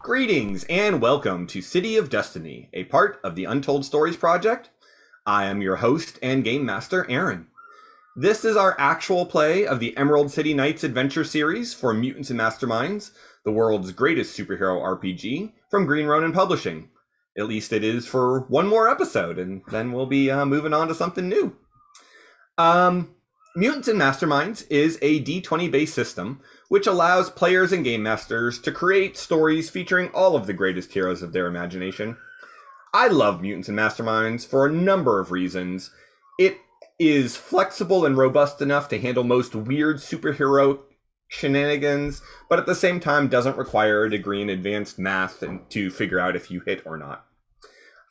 Greetings and welcome to City of Destiny, a part of the Untold Stories Project. I am your host and game master, Aaron. This is our actual play of the Emerald City Knights adventure series for Mutants and Masterminds, the world's greatest superhero RPG from Green Ronin Publishing. At least it is for one more episode, and then we'll be moving on to something new. Mutants and Masterminds is a D20-based system which allows players and game masters to create stories featuring all of the greatest heroes of their imagination. I love Mutants and Masterminds for a number of reasons. It is flexible and robust enough to handle most weird superhero shenanigans, but at the same time doesn't require a degree in advanced math to figure out if you hit or not.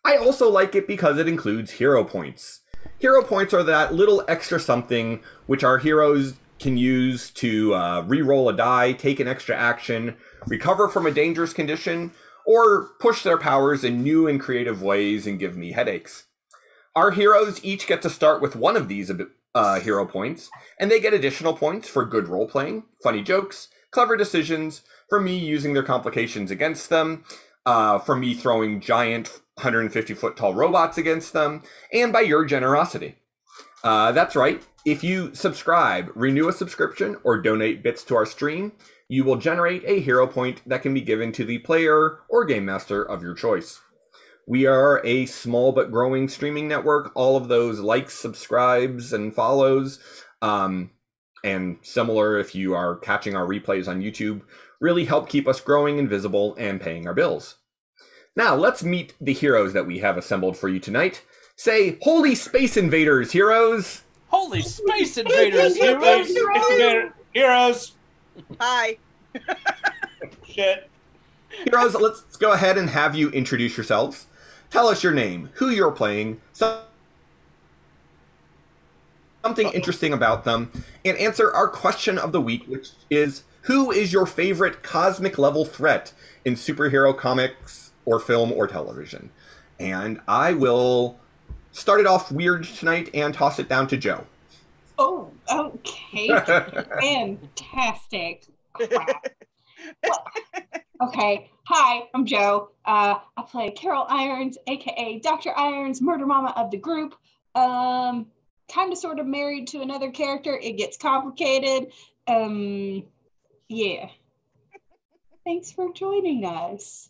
I also like it because it includes hero points. Hero points are that little extra something which our heroes can use to re-roll a die, take an extra action, recover from a dangerous condition, or push their powers in new and creative ways and give me headaches. Our heroes each get to start with one of these hero points, and they get additional points for good role-playing, funny jokes, clever decisions, for me using their complications against them, for me throwing giant 150-foot tall robots against them, and by your generosity. That's right. If you subscribe, renew a subscription, or donate bits to our stream, you will generate a hero point that can be given to the player or game master of your choice. We are a small but growing streaming network. All of those likes, subscribes, and follows, and similar if you are catching our replays on YouTube, really help keep us growing and visible and paying our bills. Now, let's meet the heroes that we have assembled for you tonight. Say, Holy Space Invaders, heroes! Holy Space Invaders, heroes! Heroes! Hi. Shit. Heroes, let's go ahead and have you introduce yourselves. Tell us your name, who you're playing, something interesting about them, and answer our question of the week, which is, who is your favorite cosmic level threat in superhero comics or film or television? And I will start it off weird tonight and toss it down to Joe. Oh, okay. Fantastic. Okay. Hi, I'm Joe. I play Carol Irons, aka Dr. Irons, murder mama of the group. Kind of sort of married to another character. It gets complicated. Yeah. Thanks for joining us.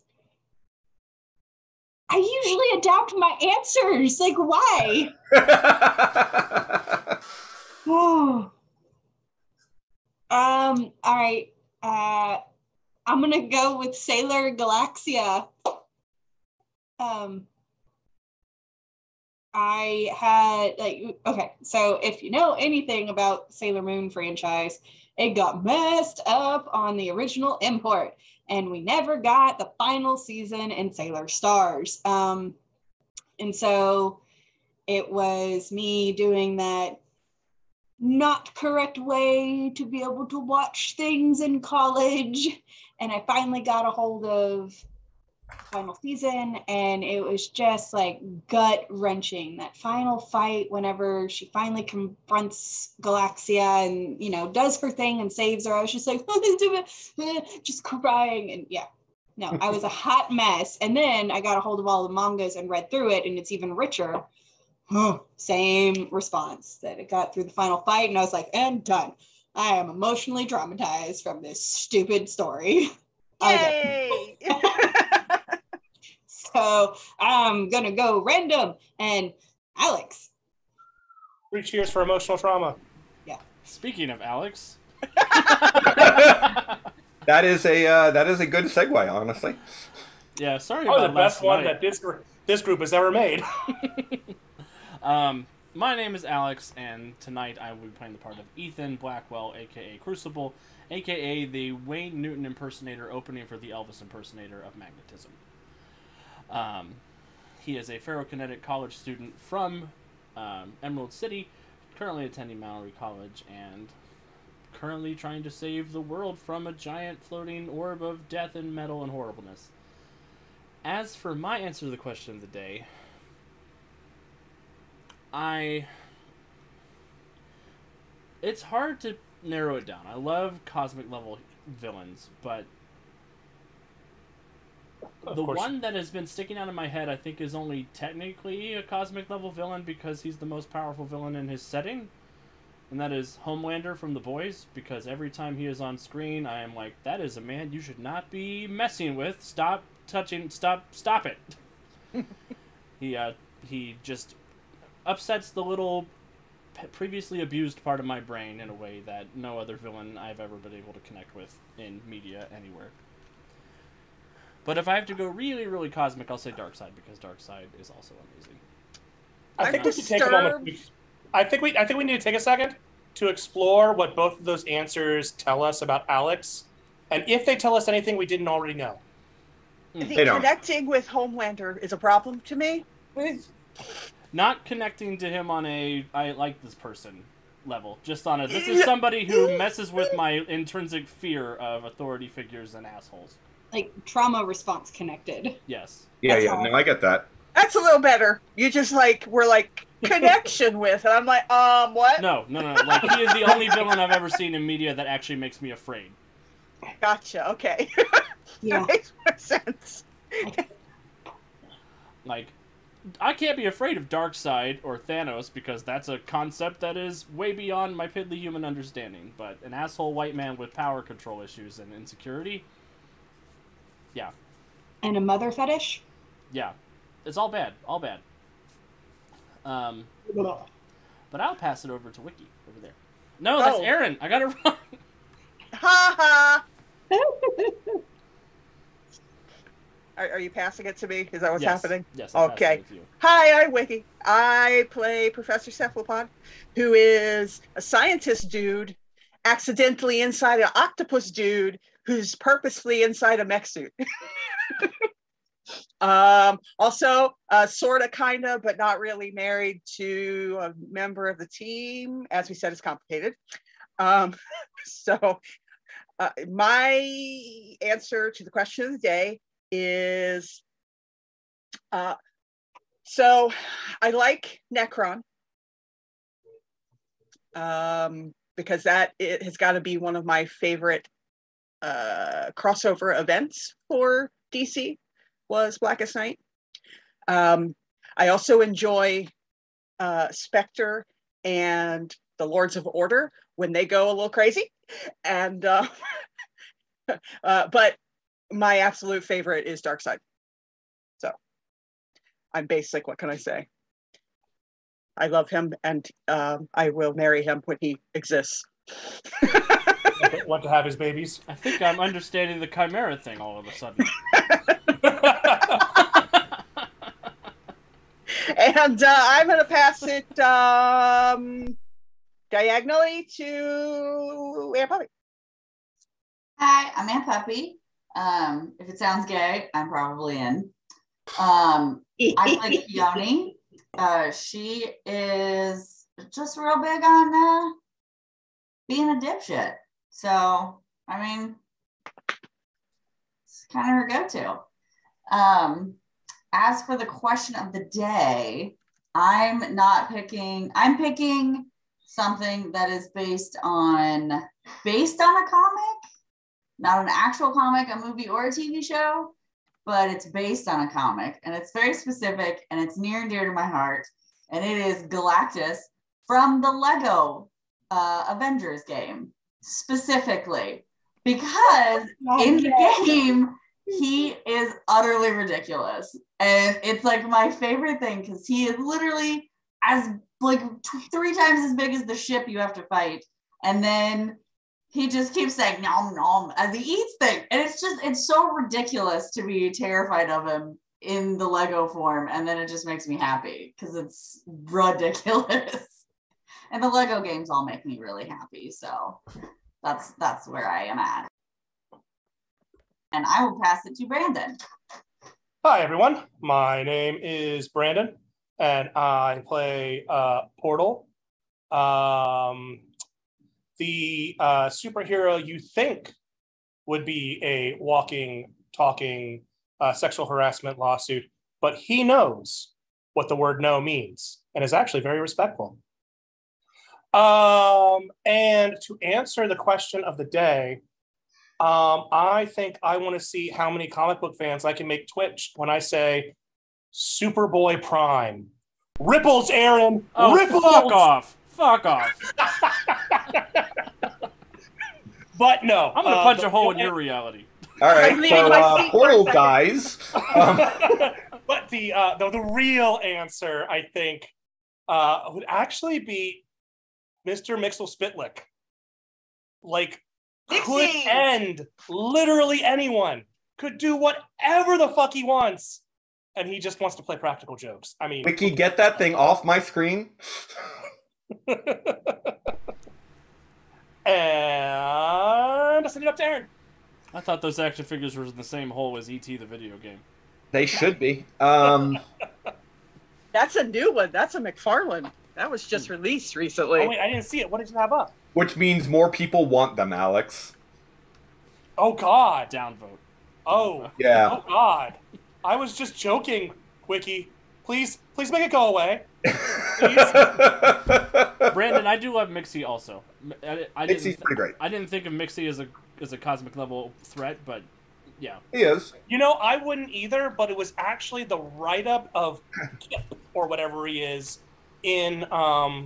I usually adapt my answers. Like, why? Oh. All right. I'm gonna go with Sailor Galaxia. I had okay, so if you know anything about Sailor Moon franchise, it got messed up on the original import, and we never got the final season in Sailor Stars. And so it was me doing that not correct way to be able to watch things in college, and I finally got a hold of final season, and it was just like gut-wrenching. That final fight whenever she finally confronts Galaxia and, you know, does her thing and saves her, I was just like just crying. And yeah, no, I was a hot mess. And then I got a hold of all the mangas and read through it, and it's even richer. Same response, that it got through the final fight, and I was like, and done. I am emotionally traumatized from this stupid story. Yay! So I'm gonna go random, and Alex. 3 cheers for emotional trauma. Yeah. Speaking of Alex, That is a good segue, honestly. yeah, sorry Probably about the best last one night. that this group has ever made. My name is Alex, and tonight I will be playing the part of Ethan Blackwell, aka Crucible, aka the Wayne Newton impersonator opening for the Elvis impersonator of Magnetism. He is a ferrokinetic college student from Emerald City, currently attending Mallory College, and currently trying to save the world from a giant floating orb of death and metal and horribleness. As for my answer to the question of the day, it's hard to narrow it down. I love cosmic level villains, but The one that has been sticking out in my head, I think, is only technically a cosmic level villain because he's the most powerful villain in his setting. And that is Homelander from The Boys, because every time he is on screen, I am like, that is a man you should not be messing with. Stop touching, stop it. He just upsets the little previously abused part of my brain in a way that no other villain I've ever been able to connect with in media anywhere. But if I have to go really, really cosmic, I'll say Darkseid, because Darkseid is also amazing. I think we should take a moment. I think we need to take a second to explore what both of those answers tell us about Alex, and if they tell us anything we didn't already know. I think connecting with Homelander is a problem to me. Not connecting to him on a I like this person level, just on a this is somebody who messes with my intrinsic fear of authority figures and assholes. Like trauma response connected. Yes. Yeah, no, I get that. That's a little better. You just we're like connection with, and I'm like, what? No. Like, he is the only villain I've ever seen in media that actually makes me afraid. Gotcha. Okay. Yeah. That makes more sense. Like, I can't be afraid of Darkseid or Thanos because that's a concept that is way beyond my piddly human understanding. But an asshole white man with power control issues and insecurity, yeah. And a mother fetish? Yeah. It's all bad. All bad. But I'll pass it over to Wiki over there. No, that's Aaron. I got it wrong. Ha ha. Are you passing it to me? Is that what's happening? Yes. Okay. Hi, I'm Wiki. I play Professor Cephalopod, who is a scientist dude, accidentally inside an octopus dude, who's purposefully inside a mech suit. Also, sort of, kind of, but not really married to a member of the team. As we said, it's complicated. So my answer to the question of the day is, so I like Necron, because it has got to be one of my favorite crossover events for DC, was Blackest Night. I also enjoy Spectre and the Lords of Order when they go a little crazy, and but my absolute favorite is Darkseid. So I'm basic. What can I say? I love him, and I will marry him when he exists. Want to have his babies? I think I'm understanding the Chimera thing all of a sudden. And I'm going to pass it diagonally to Aunt Puppy. Hi, I'm Aunt Puppy. If it sounds gay, I'm probably in. I play Fiona. She is just real big on being a dipshit. So, I mean, it's kind of her go-to. As for the question of the day, I'm picking something that is based on a comic, not an actual comic, a movie, or a TV show, but it's based on a comic, and it's very specific, and it's near and dear to my heart, and it is Galactus from the Lego Avengers game, specifically, because in the game, he is utterly ridiculous. And it's like my favorite thing because he is literally as like 3 times as big as the ship you have to fight. And then he just keeps saying nom nom as he eats things. And it's so ridiculous to be terrified of him in the Lego form. And then it just makes me happy because it's ridiculous. And the Lego games all make me really happy. So that's where I am at. And I will pass it to Brandon. Hi, everyone. My name is Brandon, and I play Portal, the superhero you think would be a walking, talking sexual harassment lawsuit, but he knows what the word no means and is actually very respectful. And to answer the question of the day, I think I want to see how many comic book fans I can make twitch when I say Superboy Prime. Ripples, Aaron. Oh, Ripples. fuck off. Fuck off. But no. I'm going to punch a hole in your reality. All right, I'm leaving my so seat for a Portal second. guys. But the real answer, I think, would actually be Mr. Mixel Spitlick. Like, could Dixie! end literally anyone, could do whatever the fuck he wants, and he just wants to play practical jokes. I mean, Wiki, get that thing off my screen. and send it up to Aaron. I thought those action figures were in the same hole as E.T. the video game. They should be. That's a new one. That's a McFarlane. That was just released recently. Oh wait, I didn't see it. What did you have up? Which means more people want them, Alex. Oh God. Downvote. Oh. Yeah. Oh God. I was just joking, Wiki. Please make it go away. Brandon, I do love Mixie also. Mixie's pretty great. I didn't think of Mixie as a cosmic level threat, but yeah. He is. You know, I wouldn't either, but it was actually the write-up of Kip, or whatever he is, in Mutants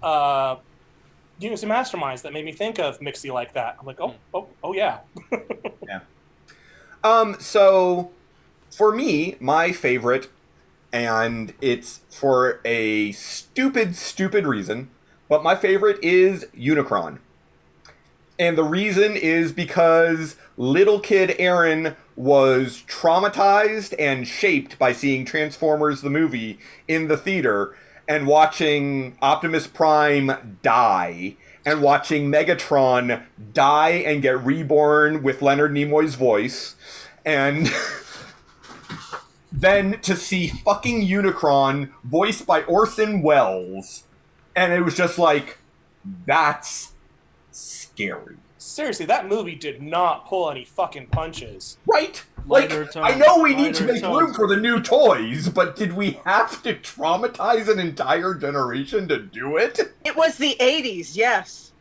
and Masterminds that made me think of Mixie like that. I'm like, oh yeah. Yeah. So, for me, my favorite, and it's for a stupid reason, but my favorite is Unicron. And the reason is because little kid Aaron was traumatized and shaped by seeing Transformers the movie in the theater and watching Optimus Prime die and watching Megatron die and get reborn with Leonard Nimoy's voice, and then to see fucking Unicron voiced by Orson Welles, and it was just like, that's scary. Seriously, that movie did not pull any fucking punches. Right? Like, Lighter tone, I know we need to lighter make tone. room for the new toys, but did we have to traumatize an entire generation to do it? It was the 80s, yes.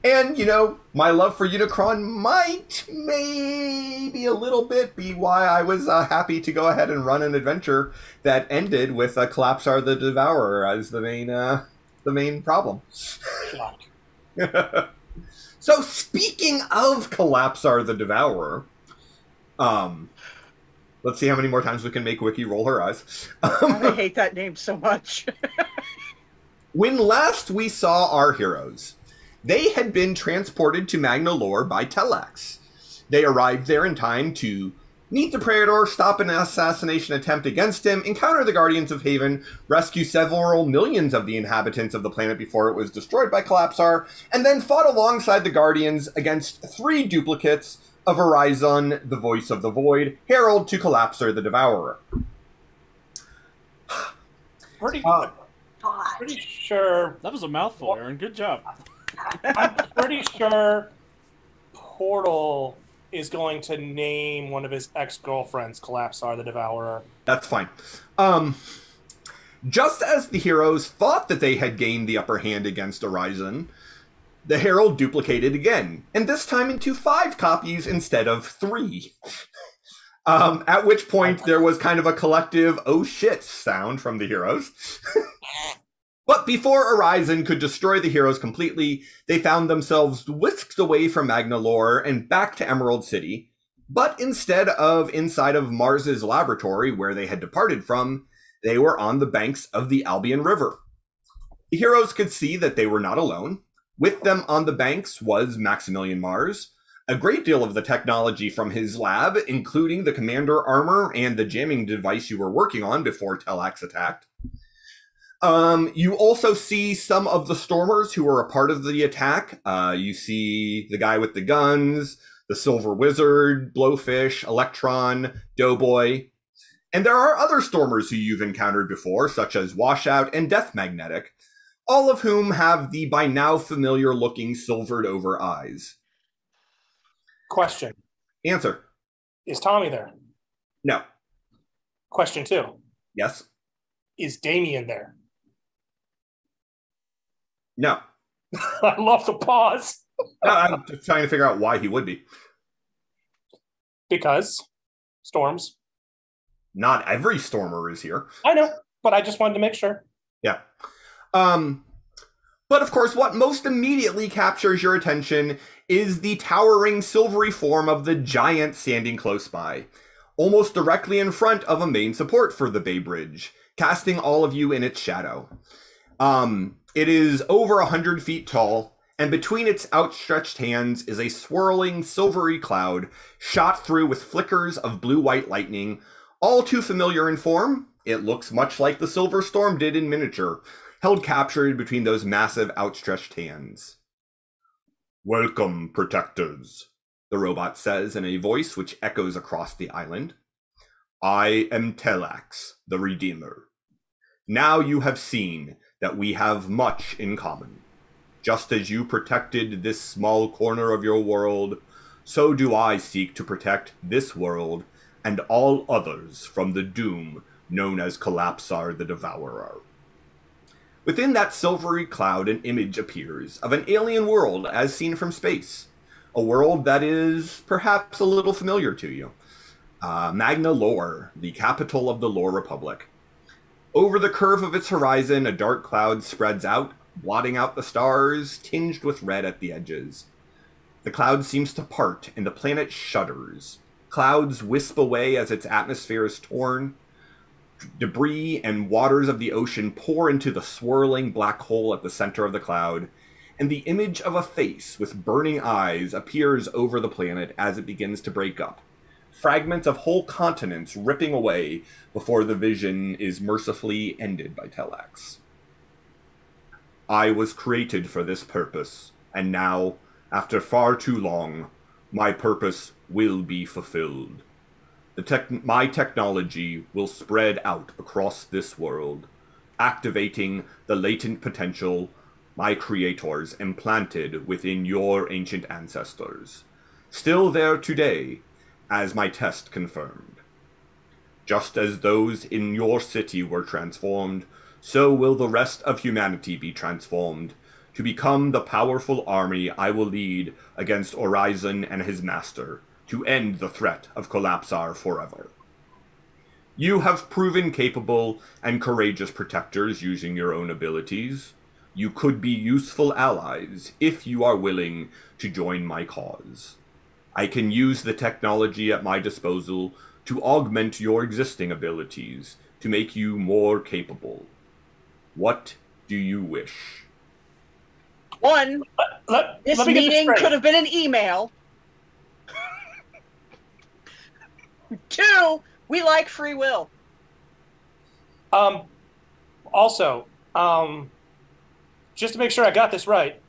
And, you know, my love for Unicron might, maybe a little bit, be why I was happy to go ahead and run an adventure that ended with Collapsar the Devourer as the main problem. So, speaking of Collapsar the Devourer, let's see how many more times we can make Wiki roll her eyes. I hate that name so much. When last we saw our heroes, they had been transported to Magnalore by Tellax. They arrived there in time to meet the Praetor, stop an assassination attempt against him, encounter the Guardians of Haven, rescue several millions of the inhabitants of the planet before it was destroyed by Collapsar, and then fought alongside the Guardians against 3 duplicates of Horizon, the Voice of the Void, herald to Collapsar the Devourer. Pretty sure. That was a mouthful, Aaron. Good job. I'm pretty sure Portal is going to name one of his ex-girlfriends Collapsar the Devourer. That's fine. Just as the heroes thought that they had gained the upper hand against Horizon, the Herald duplicated again, and this time into 5 copies instead of 3. At which point there was kind of a collective "oh shit" sound from the heroes. But before Horizon could destroy the heroes completely, they found themselves whisked away from Magnalore and back to Emerald City. But instead of inside of Mars's laboratory, where they had departed from, they were on the banks of the Albion River. The heroes could see that they were not alone. With them on the banks was Maximilian Mars, a great deal of the technology from his lab, including the commander armor and the jamming device you were working on before Tellax attacked. You also see some of the Stormers who were a part of the attack. You see the guy with the guns, the Silver Wizard, Blowfish, Electron, Doughboy. And there are other Stormers who you've encountered before, such as Washout and Death Magnetic, all of whom have the by now familiar-looking silvered-over eyes. Question. Answer. Is Tommy there? No. Question 2. Yes. Is Damien there? No. I love the pause. No, I'm just trying to figure out why he would be. Because storms. Not every stormer is here. I know, but I just wanted to make sure. Yeah. But of course, what most immediately captures your attention is the towering silvery form of the giant standing close by, almost directly in front of a main support for the Bay Bridge, casting all of you in its shadow. It is over 100 feet tall, and between its outstretched hands is a swirling silvery cloud shot through with flickers of blue-white lightning, all too familiar in form. It looks much like the Silver Storm did in miniature, held captured between those massive outstretched hands. "Welcome, protectors," the robot says in a voice which echoes across the island. "I am Tellax, the Redeemer. Now you have seen that we have much in common. Just as you protected this small corner of your world, so do I seek to protect this world and all others from the doom known as Collapsar the Devourer." Within that silvery cloud, an image appears of an alien world as seen from space. A world that is perhaps a little familiar to you. Magna Lore, the capital of the Lore Republic. Over the curve of its horizon, a dark cloud spreads out, blotting out the stars, tinged with red at the edges. The cloud seems to part, and the planet shudders. Clouds wisp away as its atmosphere is torn. Debris and waters of the ocean pour into the swirling black hole at the center of the cloud, and the image of a face with burning eyes appears over the planet as it begins to break up. Fragments of whole continents ripping away before the vision is mercifully ended by Tellax. "I was created for this purpose, and now, after far too long, my purpose will be fulfilled. My technology will spread out across this world, activating the latent potential my creators implanted within your ancient ancestors, still there today, as my test confirmed. Just as those in your city were transformed, so will the rest of humanity be transformed to become the powerful army I will lead against Horizon and his master, to end the threat of Collapsar forever. You have proven capable and courageous protectors using your own abilities. You could be useful allies if you are willing to join my cause. I can use the technology at my disposal to augment your existing abilities, to make you more capable. What do you wish?" One, this let me get this meeting straight. could have been an email. 2, we like free will. Also, just to make sure I got this right,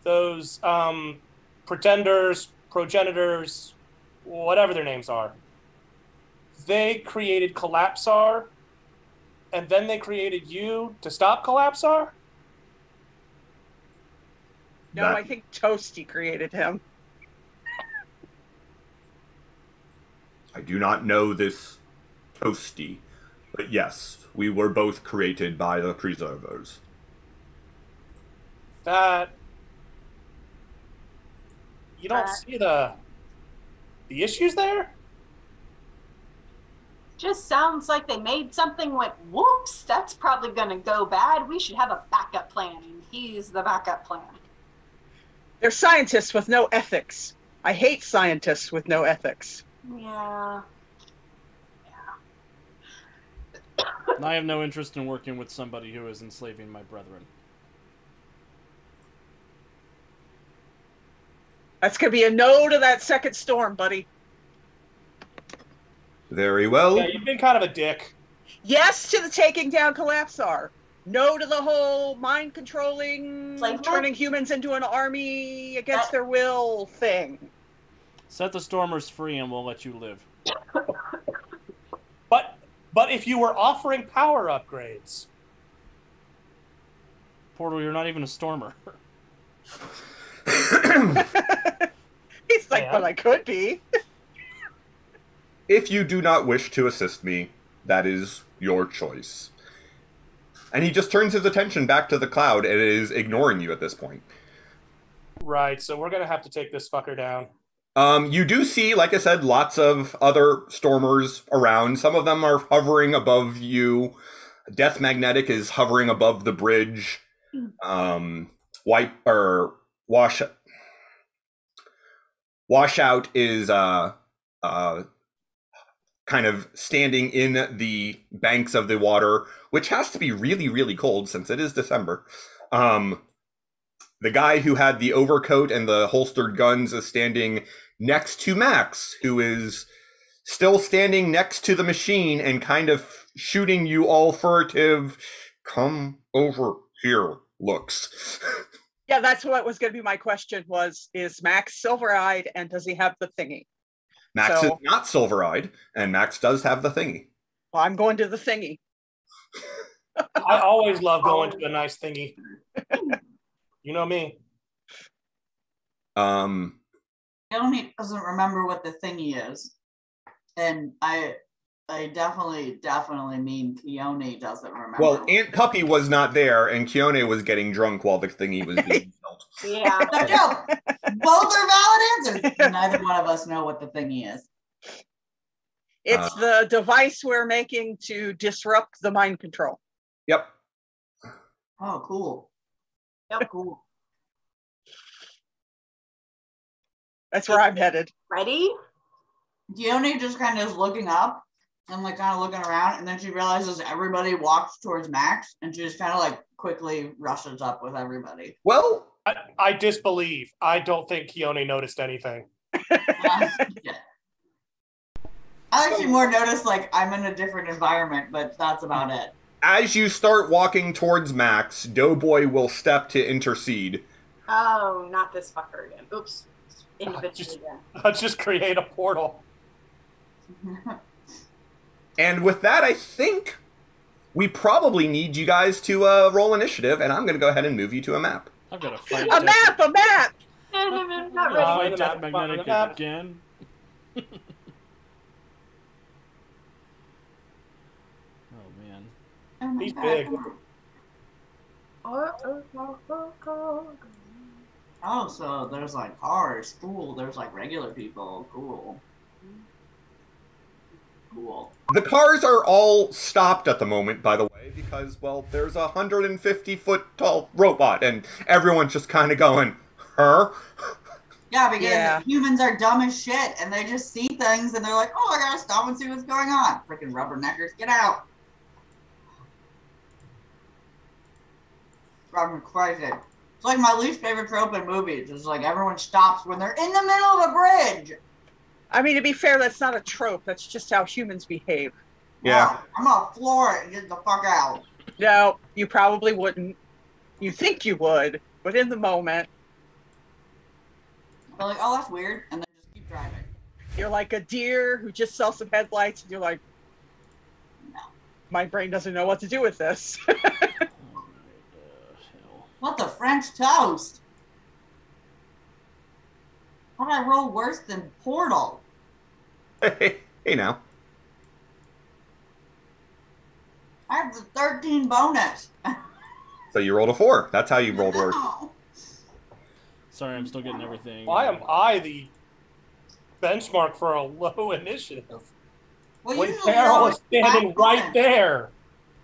those pretenders, progenitors, whatever their names are, they created Collapsar, and then they created you to stop Collapsar? No, I think Toasty created him. I do not know this Toasty, but yes, we were both created by the Preservers. That you don't see the issues there? Just sounds like they made something went whoops. That's probably gonna go bad. We should have a backup plan, and he's the backup plan. They're scientists with no ethics. I hate scientists with no ethics. Yeah. And I have no interest in working with somebody who is enslaving my brethren. That's going to be a no to that second storm, buddy. Very well. Yeah, you've been kind of a dick. Yes to the taking down Collapsar. No to the whole mind-controlling, turning humans into an army against their will thing. Set the stormers free and we'll let you live. But if you were offering power upgrades... Portal, you're not even a stormer. He's like, but I could be. If you do not wish to assist me, that is your choice. And he just turns his attention back to the cloud and is ignoring you at this point. Right, so we're gonna have to take this fucker down. You do see, like I said, lots of other stormers around. Some of them are hovering above you. Death Magnetic is hovering above the bridge. Washout is kind of standing in the banks of the water, which has to be really, really cold since it is December. The guy who had the overcoat and the holstered guns is standing next to Max, who is still standing next to the machine and kind of shooting you all furtive, come over here looks. Yeah, that's what was going to be my question is Max silver-eyed and does he have the thingy? Max is not silver-eyed, and Max does have the thingy. Well, I'm going to the thingy. I always love going to a nice thingy. You know me. Keone doesn't remember what the thingy is. And I definitely mean Keone doesn't remember. Well, Aunt Puppy was not there, and Keone was getting drunk while the thingy was being built. Yeah. No joke. Both are valid answers. Neither one of us know what the thingy is. It's the device we're making to disrupt the mind control. Yep. Oh, cool. Yep, cool. That's where I'm headed. Ready? Keone just kind of is looking up and like kind of looking around, and then she realizes everybody walks towards Max, and she just kind of like quickly rushes up with everybody. Well, I disbelieve. I don't think Keone noticed anything. Yeah. I actually more noticed like I'm in a different environment, but that's about it. as you start walking towards Max, Doughboy will step to intercede. Oh, not this fucker again. Oops. Individually again. Let's just create a portal. And with that, I think we probably need you guys to roll initiative, and I'm going to go ahead and move you to a map. I've got to fight A map! A map! Not ready. Fight the Death map, Magnetic the map. again. Oh man. He's big. Oh, so there's like cars. Cool. There's like regular people. Cool. Cool. The cars are all stopped at the moment, by the way, because, well, there's a 150-foot tall robot, and everyone's just kind of going, huh? Yeah, because humans are dumb as shit, and they just see things, and they're like, oh, I gotta stop and see what's going on. Freaking rubberneckers, get out. I'm crazy. It's like my least favorite trope in movies. It's like everyone stops when they're in the middle of a bridge. I mean, to be fair, that's not a trope. That's just how humans behave. Yeah. Oh, I'm gonna floor it and get the fuck out. No, you probably wouldn't. You think you would, but in the moment, They're like, oh, that's weird, and then just keep driving. you're like a deer who just saw some headlights, and you're like, No. my brain doesn't know what to do with this. What the French toast? How did I roll worse than Portal? Hey now. I have the 13 bonus. So you rolled a 4. That's how you rolled worse. No. Sorry, I'm still getting everything. Why am I the benchmark for a low initiative? Well, When usually Carol you're is standing always right fine. there.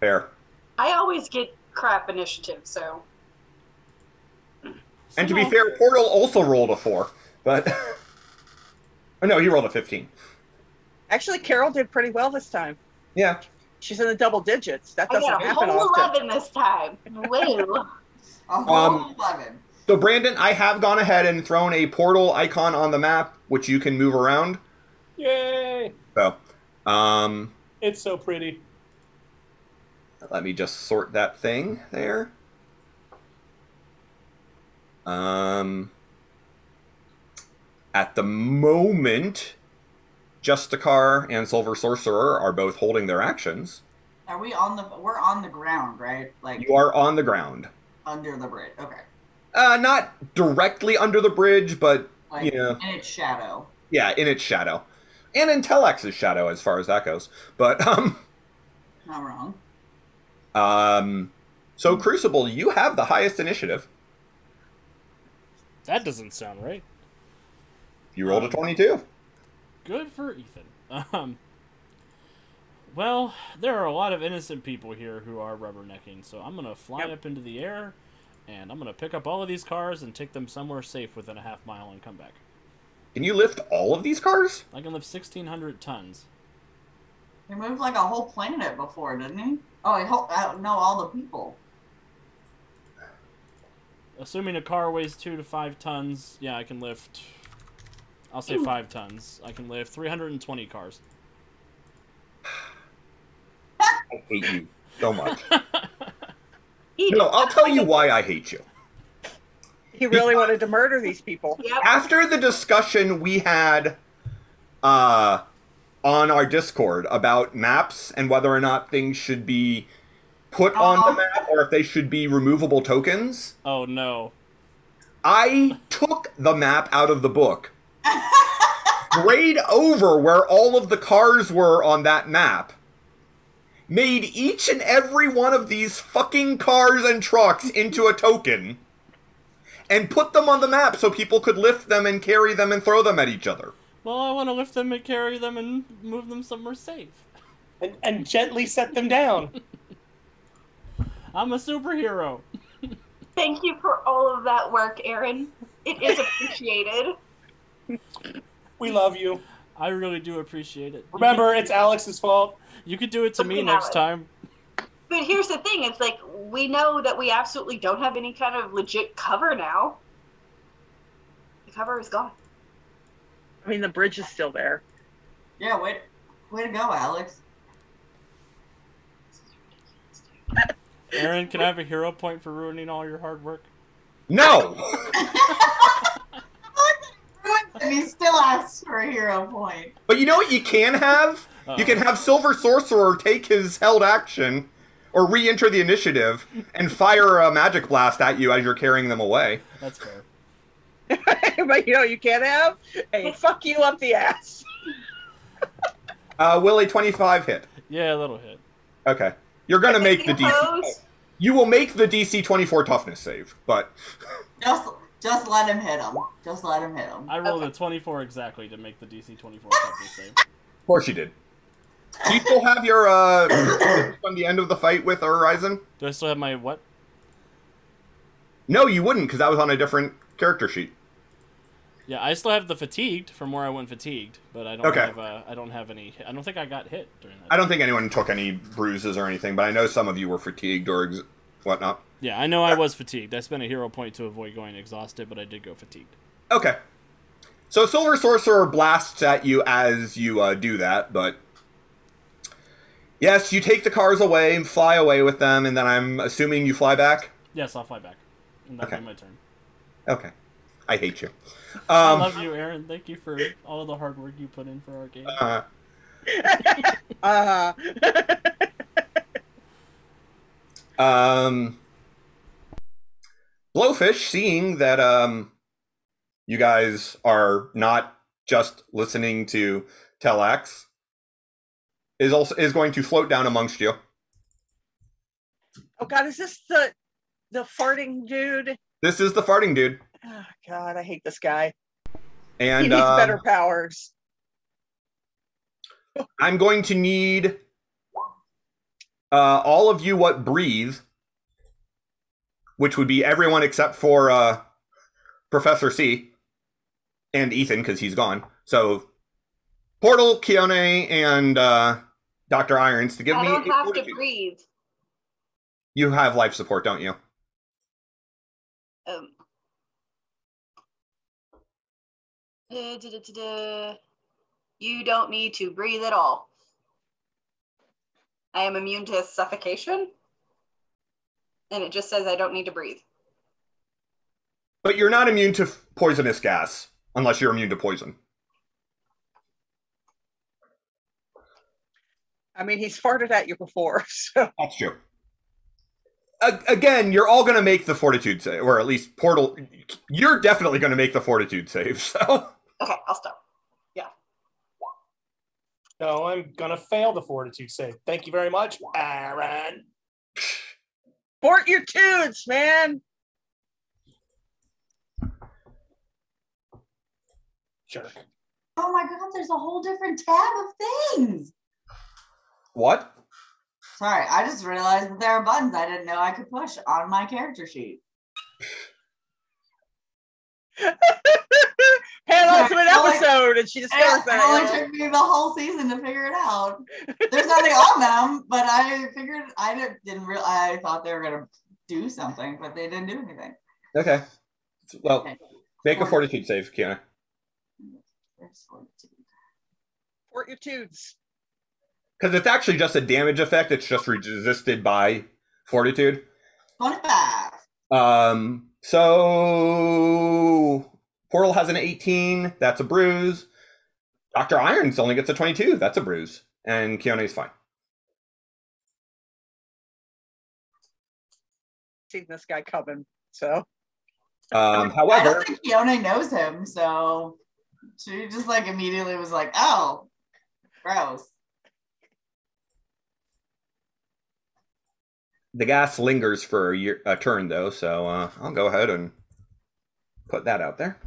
Fair. I always get crap initiative, so. And to be fair, Portal also rolled a 4, but... oh, no, he rolled a 15. Actually, Carol did pretty well this time. Yeah. She's in the double digits. That I doesn't got a happen whole often. 11 this time. Woo. A whole 11. So, Brandon, I have gone ahead and thrown a portal icon on the map, which you can move around. Yay! So, It's so pretty. let me just sort that thing there. At the moment, Justicar and Silver Sorcerer are both holding their actions. Are we on the? We're on the ground, right? Like You are on the ground. under the bridge. Okay. Not directly under the bridge, but, Like you know, in its shadow. yeah, in its shadow. And in Tellax's shadow, as far as that goes. But, Not wrong. So, Crucible, you have the highest initiative. That doesn't sound right. You rolled a 22. Good for Ethan. Well, there are a lot of innocent people here who are rubbernecking, so I'm going to fly up into the air, and I'm going to pick up all of these cars and take them somewhere safe within a half mile and come back. Can you lift all of these cars? I can lift 1,600 tons. He moved like a whole planet before, didn't he? Oh, I don't know all the people. Assuming a car weighs 2 to 5 tons, yeah, I can lift... I'll say 5 tons. I can lift 320 cars. I hate you so much. No, I'll tell you why I hate you. He really wanted to murder these people. Yep. After the discussion we had on our Discord about maps and whether or not things should be put on the map or if they should be removable tokens, Oh, no. I took the map out of the book, grayed over where all of the cars were on that map, made each and every one of these fucking cars and trucks into a token, and put them on the map so people could lift them and carry them and throw them at each other. Well, I want to lift them and carry them and move them somewhere safe. And gently set them down. I'm a superhero. Thank you for all of that work, Aaron. It is appreciated. We love you. I really do appreciate it. Remember, it's Alex's fault. You could do it to me Okay, next Alex. time. But here's the thing, it's like, we know that we absolutely don't have any kind of legit cover now. The cover is gone. I mean, the bridge is still there. Yeah, way to go, Alex. Aaron, can I have a hero point for ruining all your hard work? No! And he still asks for a hero point. But you know what you can have? You can have Silver Sorcerer take his held action, or re-enter the initiative, and fire a magic blast at you as you're carrying them away. That's fair. But you know what you can't have? A fuck you up the ass. Will a 25 hit? Yeah, that'll hit. Okay. You're gonna make the DC... Suppose- You will make the DC 24 toughness save, but... Just let him hit him. Just let him hit him. I rolled a 24 exactly to make the DC 24 toughness save. Of course you did. Do you still have your, on the end of the fight with Horizon? Do I still have my what? No, you wouldn't, because that was on a different character sheet. Yeah, I still have the fatigued from where I went fatigued, but I don't Okay. have I don't have any. I don't think I got hit during that. I don't think anyone took any bruises or anything, but I know some of you were fatigued or whatnot. Yeah, I know I was fatigued. I spent a hero point to avoid going exhausted, but I did go fatigued. Okay. So Silver Sorcerer blasts at you as you do that, but... Yes, you take the cars away and fly away with them, and then I'm assuming you fly back? Yes, I'll fly back. And that'll Okay. be my turn. Okay. I hate you. I love you, Aaron. Thank you for all the hard work you put in for our game. Blowfish, seeing that you guys are not just listening to Tellax, is going to float down amongst you. Oh God, is this the farting dude? This is the farting dude. Oh God, I hate this guy. And He needs better powers. I'm going to need all of you what breathe, which would be everyone except for Professor C and Ethan, because he's gone. So Portal, Keone, and Dr. Irons to give I me... don't have to fortitude. breathe. You have life support, don't you? You don't need to breathe at all. I am immune to suffocation. And it just says I don't need to breathe. But you're not immune to poisonous gas, unless you're immune to poison. I mean, he's farted at you before, so. That's true. Again, you're all going to make the fortitude save, or at least Portal... You're definitely going to make the fortitude save, so... Okay, I'll stop. Yeah. No, I'm gonna fail the fortitude save. Thank you very much, Aaron. Fort your tunes, man. Jerk. Oh my god, there's a whole different tab of things. What? Sorry, I just realized that there are buttons I didn't know I could push on my character sheet. Penultimate episode, and she discovers It only took me the whole season to figure it out. There's nothing on them, but I figured I thought they were gonna do something, but they didn't do anything. Okay. Well, Okay. make a fortitude save, Kiana. Fort your tunes. Because it's actually just a damage effect. It's just resisted by fortitude. 25. So Portal has an 18. That's a bruise. Dr. Irons only gets a 22. That's a bruise. And Keone's fine. Seen this guy coming, so. I However, don't think Keone knows him, so she just like immediately was like, "Oh, gross." the gas lingers for a turn, though, so I'll go ahead and put that out there.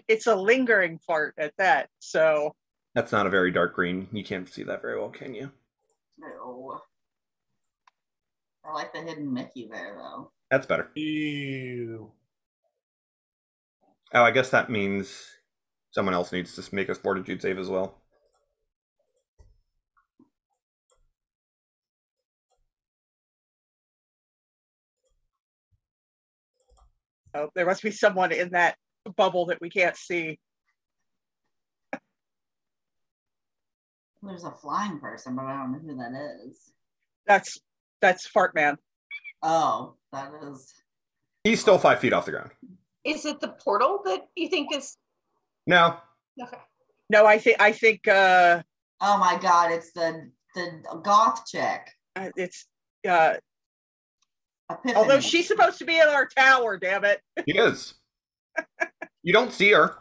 It's a lingering fart at that, so. That's not a very dark green. You can't see that very well, can you? No. I like the hidden Mickey there, though. That's better. Ew. Oh, I guess that means someone else needs to make a fortitude save as well. Oh, there must be someone in that bubble that we can't see. There's a flying person, but I don't know who that is. That's Fart Man. Oh, that is. He's still 5 feet off the ground. Is it the portal that you think is? No. Okay. No, I think Oh my god! It's the goth chick. it's Epiphany. although she's supposed to be in our tower, damn it. He is. You don't see her.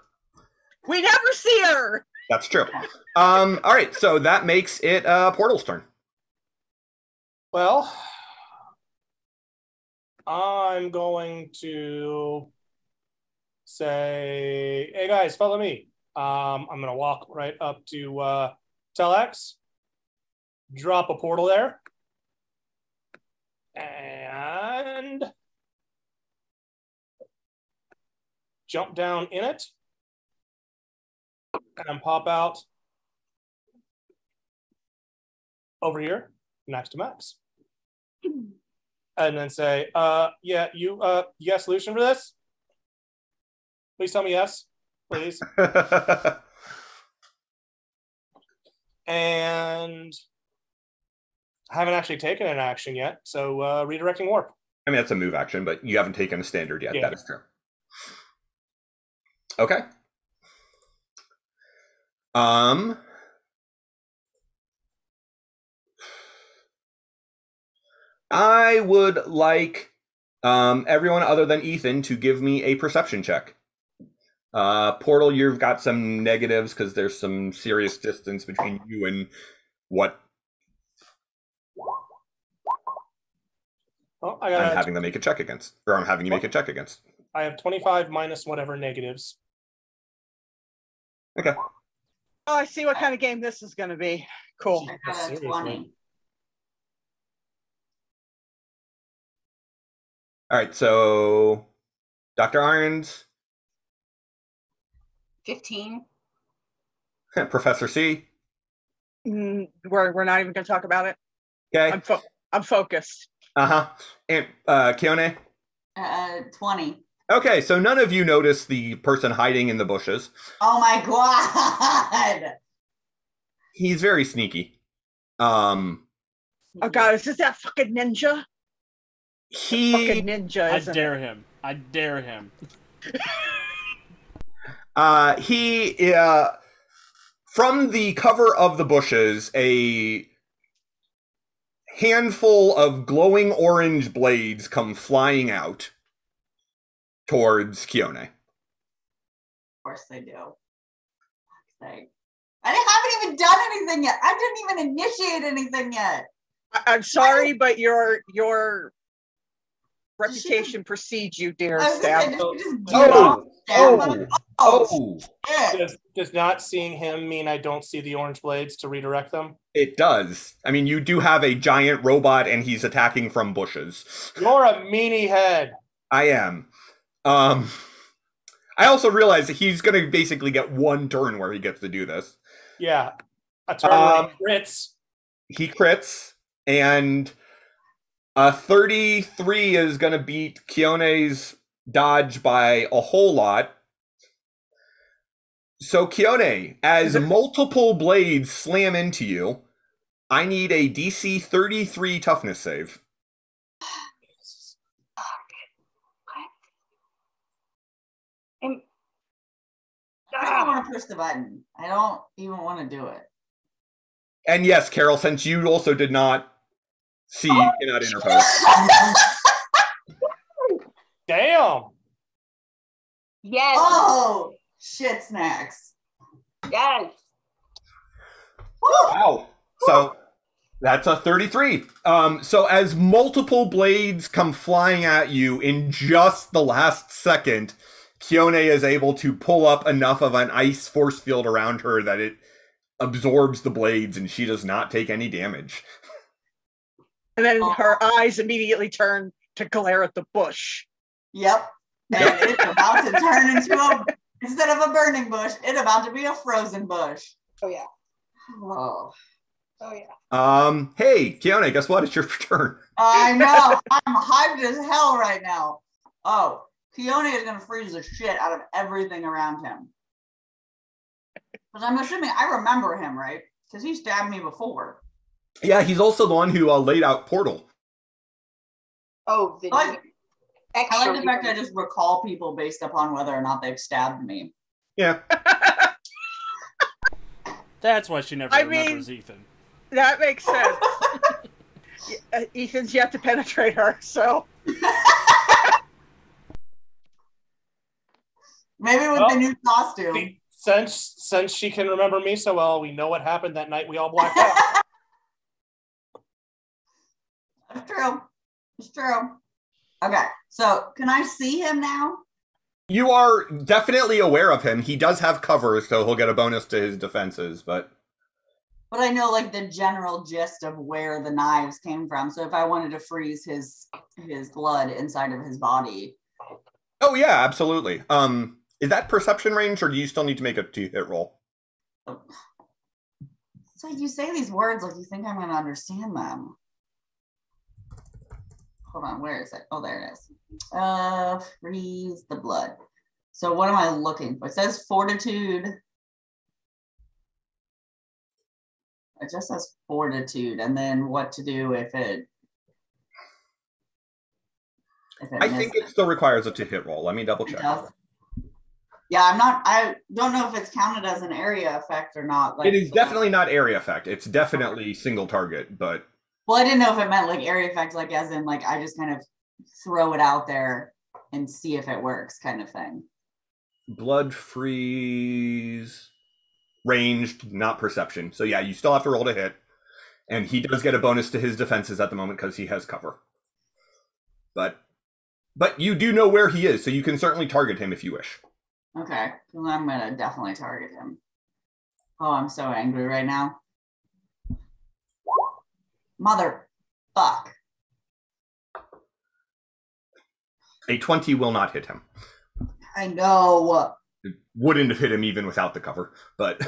We never see her. That's true. All right, so that makes it Portal's turn. Well, I'm going to say, hey guys, follow me. I'm going to walk right up to Tellax, drop a portal there, and jump down in it, and pop out over here next to Max. And then say, yeah, you have solution for this? Please tell me yes, please. And I haven't actually taken an action yet, so redirecting warp. I mean, that's a move action, but you haven't taken a standard yet. Yeah. That is true. Okay. I would like everyone other than Ethan to give me a perception check. Portal, you've got some negatives because there's some serious distance between you and what Oh, I'm having them make a check against. Or I'm having you make a check against. I have 25 minus whatever negatives. Okay. Oh, I see what kind of game this is going to be. Cool. I got a 20. All right, so Dr. Irons, 15. Professor C. We're not even going to talk about it. Okay. I'm focused. And Keone. 20. Okay, so none of you notice the person hiding in the bushes. Oh my god! He's very sneaky. Oh god, is this that fucking ninja? Fucking ninja, I dare him. I dare him. He from the cover of the bushes, a handful of glowing orange blades come flying out towards Keone. Of course they do. I haven't even done anything yet. I didn't even initiate anything yet. I'm sorry, but your reputation precedes you, dear I was gonna say, staff. did you just get off stab? Oh, Shit. Does not seeing him mean I don't see the orange blades to redirect them? it does. I mean, you do have a giant robot, and he's attacking from bushes. You're a meanie head. I am. I also realize that he's going to basically get one turn where he gets to do this. Yeah. A turn where he crits. He crits, and a 33 is going to beat Kione's dodge by a whole lot. So, Kione, as multiple blades slam into you, I need a DC 33 toughness save. I don't want to push the button. I don't even want to do it. And yes, Carol, since you also did not see, you cannot interpose. Damn. Yes. Oh, shit snacks. Yes. Wow. So that's a 33. So as multiple blades come flying at you in just the last second, Kione is able to pull up enough of an ice force field around her that it absorbs the blades and she does not take any damage. And then her eyes immediately turn to glare at the bush. Yep. And it's about to turn into instead of a burning bush, it's about to be a frozen bush. Oh yeah. Oh. Oh yeah. Hey, Kione, guess what? It's your turn. I know. I'm hyped as hell right now. Oh, Kione is going to freeze the shit out of everything around him. Because I'm assuming I remember him, right? Because he stabbed me before. Yeah, he's also the one who laid out Portal. Oh, the I like the fact extra. I just recall people based upon whether or not they've stabbed me. Yeah. That's why she never remembers Ethan. That makes sense. Ethan's yet to penetrate her, so. Maybe with the new costume. Since she can remember me so well, we know what happened that night we all blacked out. That's true. It's true. Okay, so can I see him now? You are definitely aware of him. He does have cover, so he'll get a bonus to his defenses, but I know like the general gist of where the knives came from. So if I wanted to freeze his blood inside of his body. oh yeah, absolutely. Is that perception range, or do you still need to make a 2-hit roll? It's like you say these words like you think I'm going to understand them. Hold on, where is it? Oh, there it is. Freeze the blood. So what am I looking for? It says fortitude. It just says fortitude, and then what to do if it I think it still requires a 2-hit roll. Let me double check. Yeah, I don't know if it's counted as an area effect or not. Like, It is definitely not area effect. It's definitely single target, but well, I didn't know if it meant like area effect, like as in like I just kind of throw it out there and see if it works, kind of thing. blood freeze ranged, not perception. So yeah, you still have to roll to hit, and he does get a bonus to his defenses at the moment because he has cover. But you do know where he is, so you can certainly target him if you wish. Okay, well, I'm gonna definitely target him. Oh, I'm so angry right now. Mother fuck. A 20 will not hit him. I know. It wouldn't have hit him even without the cover, but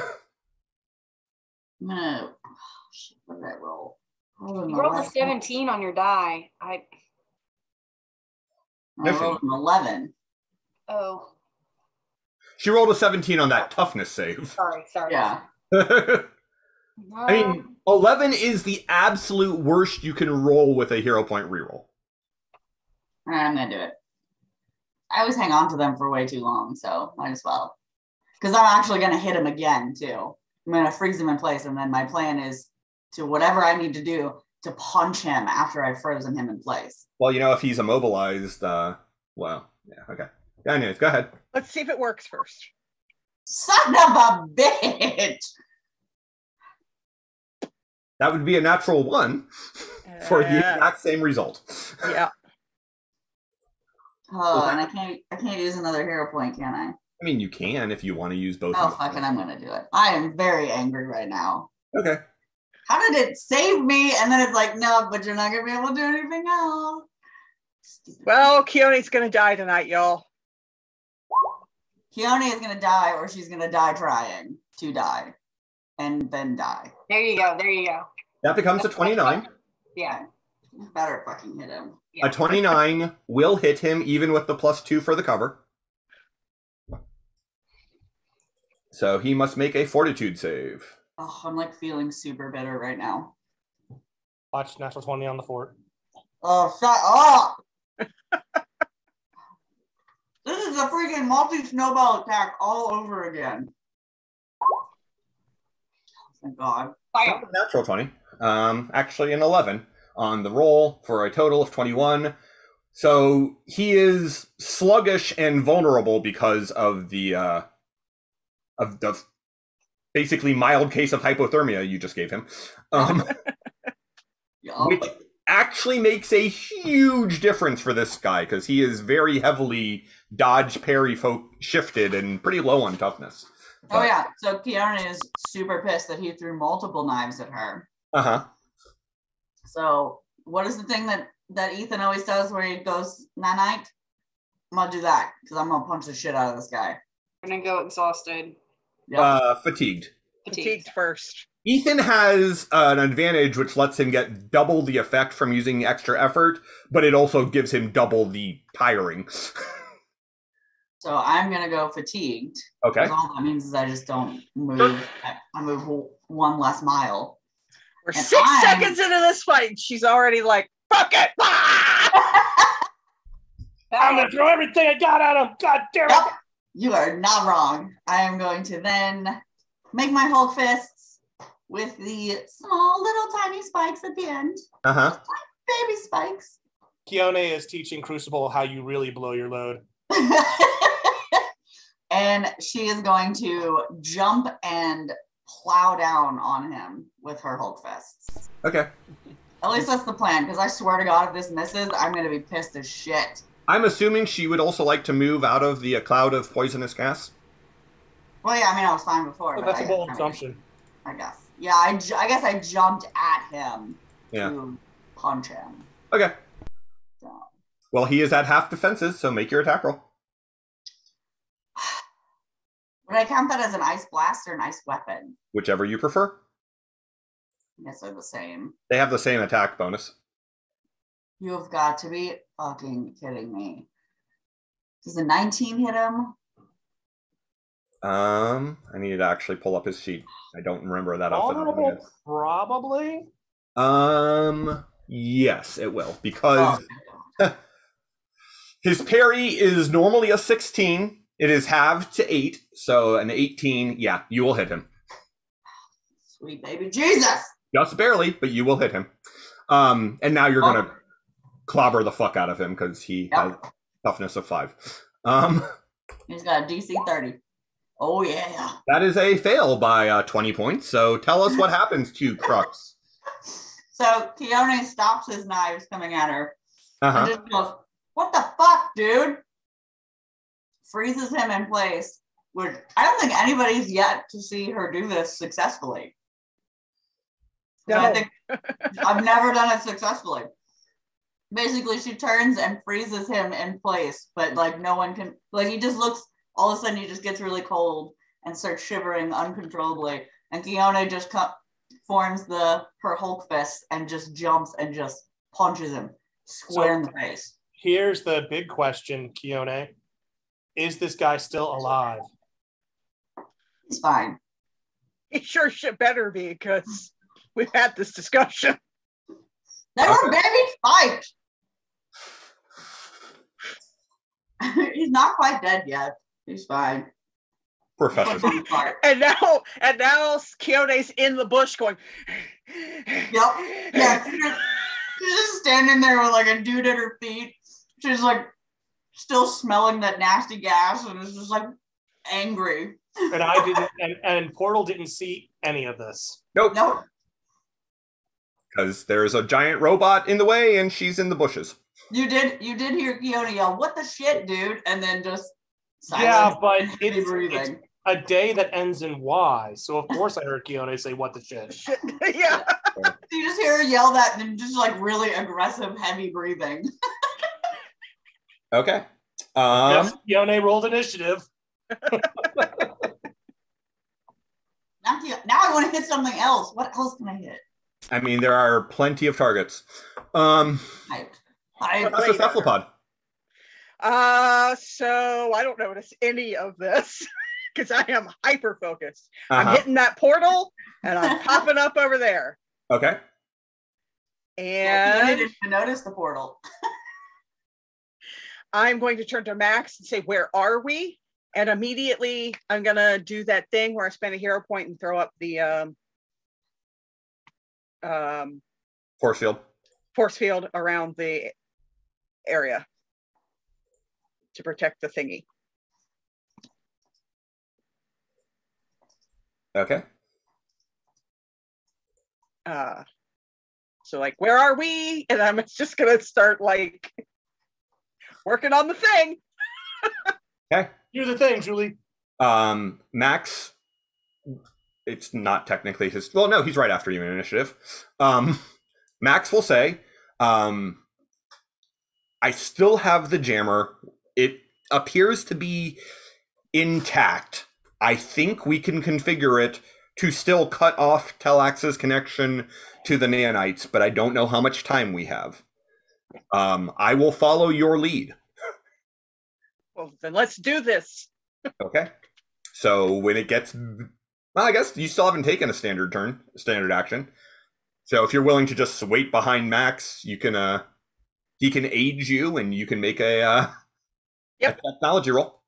I'm gonna. Oh, shit, what did I roll? You rolled a 17 on your die. I rolled an 11. Oh. she rolled a 17 on that toughness save. Sorry. Yeah. I mean, 11 is the absolute worst you can roll with a hero point reroll. All right, I'm gonna do it. I always hang on to them for way too long, so might as well. Because I'm actually gonna hit him again too. I'm gonna freeze him in place, and then my plan is to whatever I need to do to punch him after I've frozen him in place. Well, if he's immobilized, well, yeah, okay. Anyways, go ahead. Let's see if it works first. Son of a bitch! That would be a natural 1 for the exact same result. Yeah. Oh, and I can't use another hero point, can I? I mean, you can if you want to use both. Oh, fuck it, I'm gonna do it. I am very angry right now. Okay. How did it save me? And then it's like, no, but you're not gonna be able to do anything else. Stupid. Well, Keone's gonna die tonight, y'all. Keone is gonna die, or she's gonna die trying to die, and then die. There you go. There you go. That becomes a 29. Yeah. Better fucking hit him. Yeah. A 29 will hit him, even with the +2 for the cover. So he must make a fortitude save. Oh, I'm like feeling super bitter right now. Watch natural 20 on the fort. Oh, shut up! This is a freaking multi-snowball attack all over again. Oh, thank God. Fire. Natural 20. Actually an 11 on the roll for a total of 21. So he is sluggish and vulnerable because of the basically mild case of hypothermia you just gave him. Which actually makes a huge difference for this guy because he is very heavily dodge, parry, shifted and pretty low on toughness. Oh yeah, so Keone is super pissed that he threw multiple knives at her. Uh-huh. So what is the thing that Ethan always does where he goes night? I'm gonna do that because I'm gonna punch the shit out of this guy. I'm gonna go exhausted. Yep. Fatigued. Fatigued first. Ethan has an advantage which lets him get double the effect from using extra effort, but it also gives him double the tiring. So I'm gonna go fatigued. Okay. All that means is I just don't move. I move 1 less mile. We're And 6 seconds into this fight. She's already like, fuck it. I'm gonna throw everything I got at him. God damn it. Yep. You are not wrong. I am going to then make my Hulk fists with the small little tiny spikes at the end. Uh-huh. Baby spikes. Keone is teaching Crucible how you really blow your load. And she is going to jump and plow down on him with her Hulk fists. Okay. At least that's the plan, because I swear to God, if this misses, I'm going to be pissed as shit. I'm assuming she would also like to move out of the cloud of poisonous gas. Well, yeah, I mean, I was fine before. But But that's a bold assumption. I guess. Yeah, I guess I jumped at him to punch him. Okay. So. Well, he is at half defenses, so make your attack roll. Would I count that as an ice blast or an ice weapon? Whichever you prefer. I guess they're the same. They have the same attack bonus. You have got to be fucking kidding me. Does a 19 hit him? I need to actually pull up his sheet. I don't remember that off the top of my Vulnerable, head. probably. Yes, it will, because his parry is normally a 16. It is halved to 8, so an 18. Yeah, you will hit him. Sweet baby Jesus! Just barely, but you will hit him. And now you're gonna clobber the fuck out of him because he has toughness of 5. He's got a DC 30. Oh yeah. That is a fail by 20 points. So tell us what happens to Crux. So Keone stops his knives coming at her and Uh-huh. just goes, "What the fuck, dude?" Freezes him in place. Which I don't think anybody's yet to see her do this successfully. No. I think I've never done it successfully. Basically, she turns and freezes him in place, but like no one can. Like he just looks. All of a sudden, he just gets really cold and starts shivering uncontrollably. And Keone just forms her Hulk fist and just jumps and just punches him square in the face. Here's the big question, Keone. Is this guy still alive? He's fine. He sure should better be, because we've had this discussion. They were baby spiked. He's not quite dead yet. He's fine. Professor. And now Keone's in the bush going. Yep. Yeah. She's just standing there with like a dude at her feet. She's like still smelling that nasty gas and is just like angry. And I didn't, and Portal didn't see any of this. Nope. Nope. because there's a giant robot in the way and she's in the bushes. You did hear Keone yell, "What the shit, dude?" And then just silence. Yeah, but Heavy breathing. it's a day that ends in Y. So of course I heard Keone say, "What the shit?" Yeah. You just hear her yell that and just like really aggressive, heavy breathing. Okay. Yes, Keone rolled initiative. Now I want to hit something else. What else can I hit? I mean, there are plenty of targets. Hyped. What's a cephalopod? So I don't notice any of this because I am hyper focused. I'm hitting that portal and I'm popping up over there. Okay. Yeah, And you didn't even notice the portal. I'm going to turn to Max and say, "Where are we?" And immediately I'm going to do that thing where I spend a hero point and throw up the Force field around the area to protect the thingy. Okay. So like, where are we? And I'm just going to start like working on the thing. Okay. Do the thing, Julie. Max, it's not technically his. Well, no, he's right after you in initiative. Max will say, I still have the jammer. It appears to be intact. I think we can configure it to still cut off Tellax's connection to the nanites, but I don't know how much time we have. I will follow your lead. Well, then let's do this. Okay. So when it gets, well, I guess you still haven't taken a standard action. So if you're willing to just wait behind Max, you can, he can aid you, and you can make a technology roll.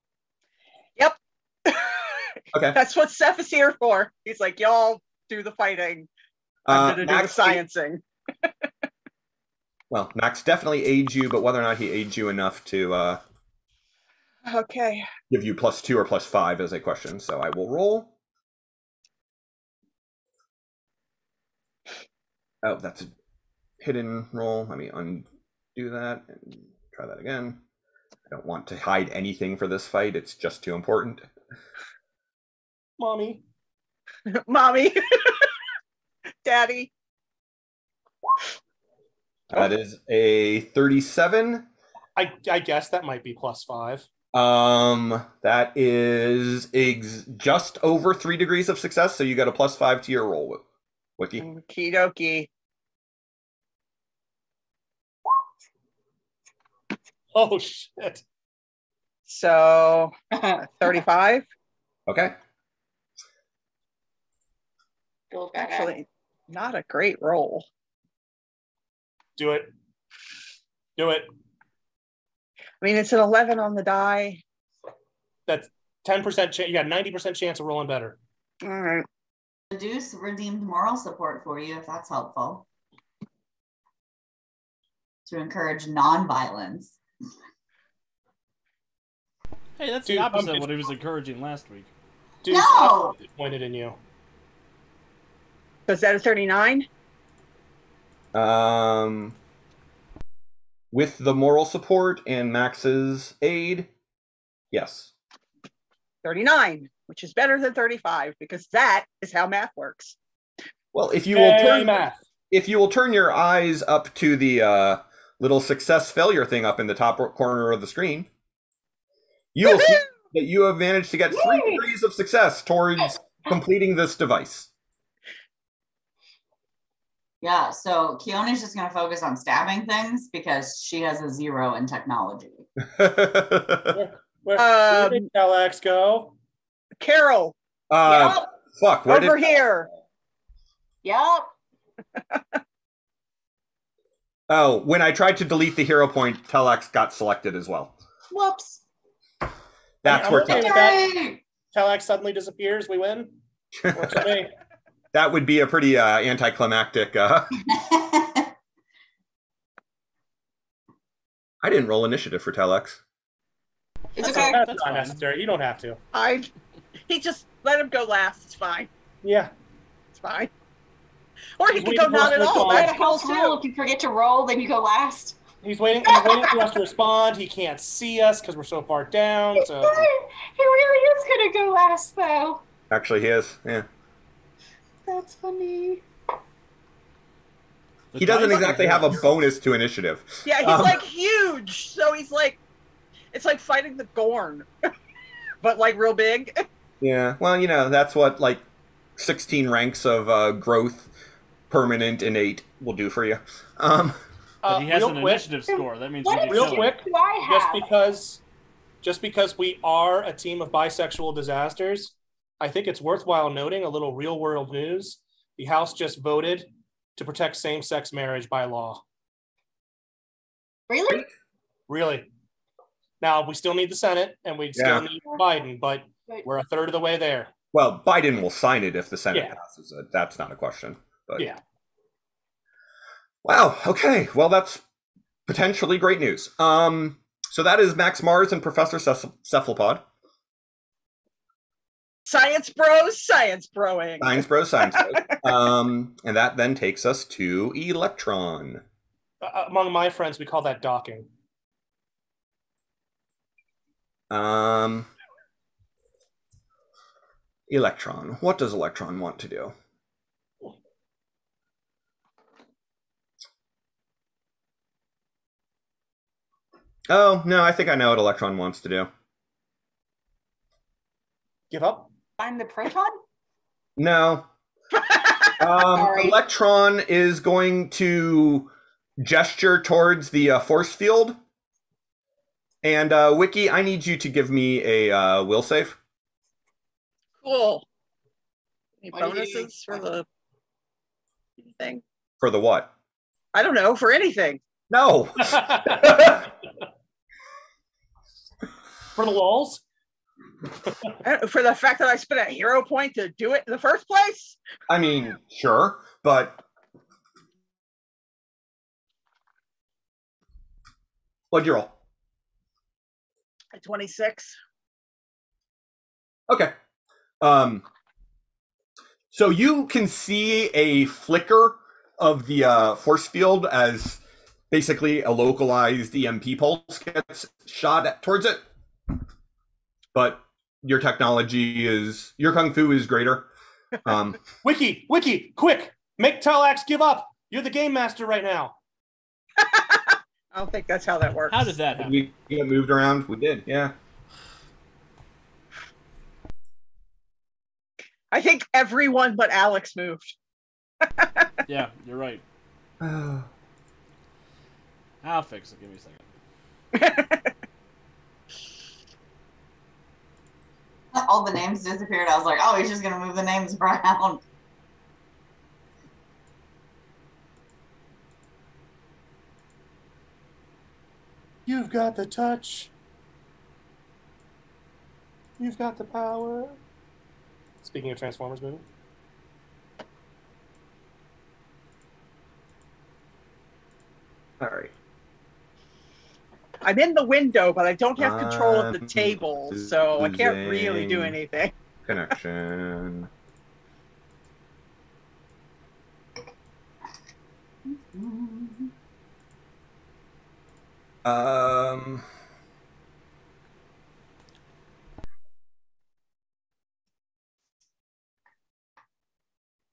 Yep. Okay. That's what Seth is here for. He's like, y'all do the fighting. I'm going to do the sciencing. Well, Max definitely aids you, but whether or not he aids you enough to okay, give you +2 or +5 is a question. So I will roll. Oh, that's a hidden roll. Let me undo that and try that again. I don't want to hide anything for this fight. It's just too important. Mommy. Mommy. Daddy. That is a 37. I guess that might be +5. That is just over 3 degrees of success, so you got a +5 to your roll, Wiki. Okie dokie. Oh shit. So 35. Okay. Actually, not a great roll. Do it. Do it. I mean, it's an 11 on the die. That's 10% chance. You got 90% chance of rolling better. All right. The Deuce redeemed moral support for you, if that's helpful. To encourage non-violence. Hey, that's Dude, the opposite of what he was encouraging last week. Dude, No! Pointed in you. So is that a 39? With the moral support and Max's aid, yes. 39, which is better than 35 because that is how math works. Well, if you will turn your eyes up to the little success failure thing up in the top corner of the screen, you will see that you have managed to get 3 degrees of success towards completing this device. Yeah, so Keone's just going to focus on stabbing things because she has a 0 in technology. Where did Tellax go? Carol. Yep. Fuck. Over here. Yep. Oh, when I tried to delete the hero point, Tellax got selected as well. Whoops. That's I'm where okay with that. Tellax suddenly disappears. We win. Works for me. That would be a pretty anticlimactic. I didn't roll initiative for Tellax. It's okay. That's That's not fine. necessary. You don't have to. He just let him go last. It's fine. Yeah. It's fine. Or he He's could waiting go for us not to at all. respond. That's a cool house rule: too. if you forget to roll, then you go last. He's waiting for us to respond. He can't see us because we're so far down. So He really is gonna go last, though. Actually, he is. Yeah. That's funny. The He doesn't dice exactly are have a yours. bonus to initiative. Yeah, he's like huge. So he's like, it's like fighting the Gorn, but like real big. Yeah. Well, that's what like 16 ranks of growth, permanent, innate will do for you. But he has real an quick, initiative score. That means What we get real killed. quick, do I have? just because we are a team of bisexual disasters, I think it's worthwhile noting a little real world news. The House just voted to protect same-sex marriage by law. Really? Really. Now, we still need the Senate and we still need Biden, but we're a third of the way there. Well, Biden will sign it if the Senate Yeah. passes it. That's not a question. But Yeah. Wow. Okay. Well, that's potentially great news. So that is Max Mars and Professor Cephalopod. Science bros, science broing. Science bros, science bros. And that then takes us to Electron. Among my friends, we call that docking. Electron. What does Electron want to do? Oh, no, I think I know what Electron wants to do. Give up? Find the proton? No. Electron is going to gesture towards the force field. And Wiki, I need you to give me a will save. Cool. Any What do you- bonuses for the thing? For the what? I don't know, for anything. No. For the walls? For the fact that I spent a hero point to do it in the first place? I mean, sure, but what'd you roll? At 26. Okay. So you can see a flicker of the force field as basically a localized EMP pulse gets shot towards it. But your technology is, your kung fu is greater. Wiki, quick! Make Tellax give up! You're the game master right now. I don't think that's how that works. How did that happen? We get moved around. We did, yeah. I think everyone but Alex moved. Yeah, you're right. I'll fix it. Give me a second. All the names disappeared. I was like, oh, he's just going to move the names around. You've got the touch. You've got the power. Speaking of Transformers movie. All right. I'm in the window, but I don't have control of the table, so I can't really do losing anything. Connection.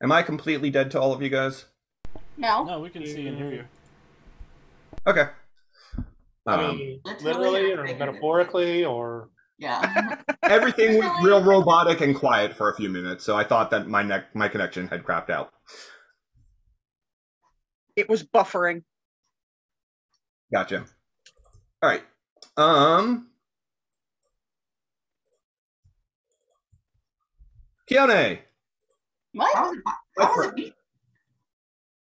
Am I completely dead to all of you guys? No. No, we can see and hear you. Okay. I mean, literally or metaphorically or... Yeah. Everything was real robotic and quiet for a few minutes, so I thought that my connection had crapped out. It was buffering. Gotcha. All right. Keone, What? How was it me?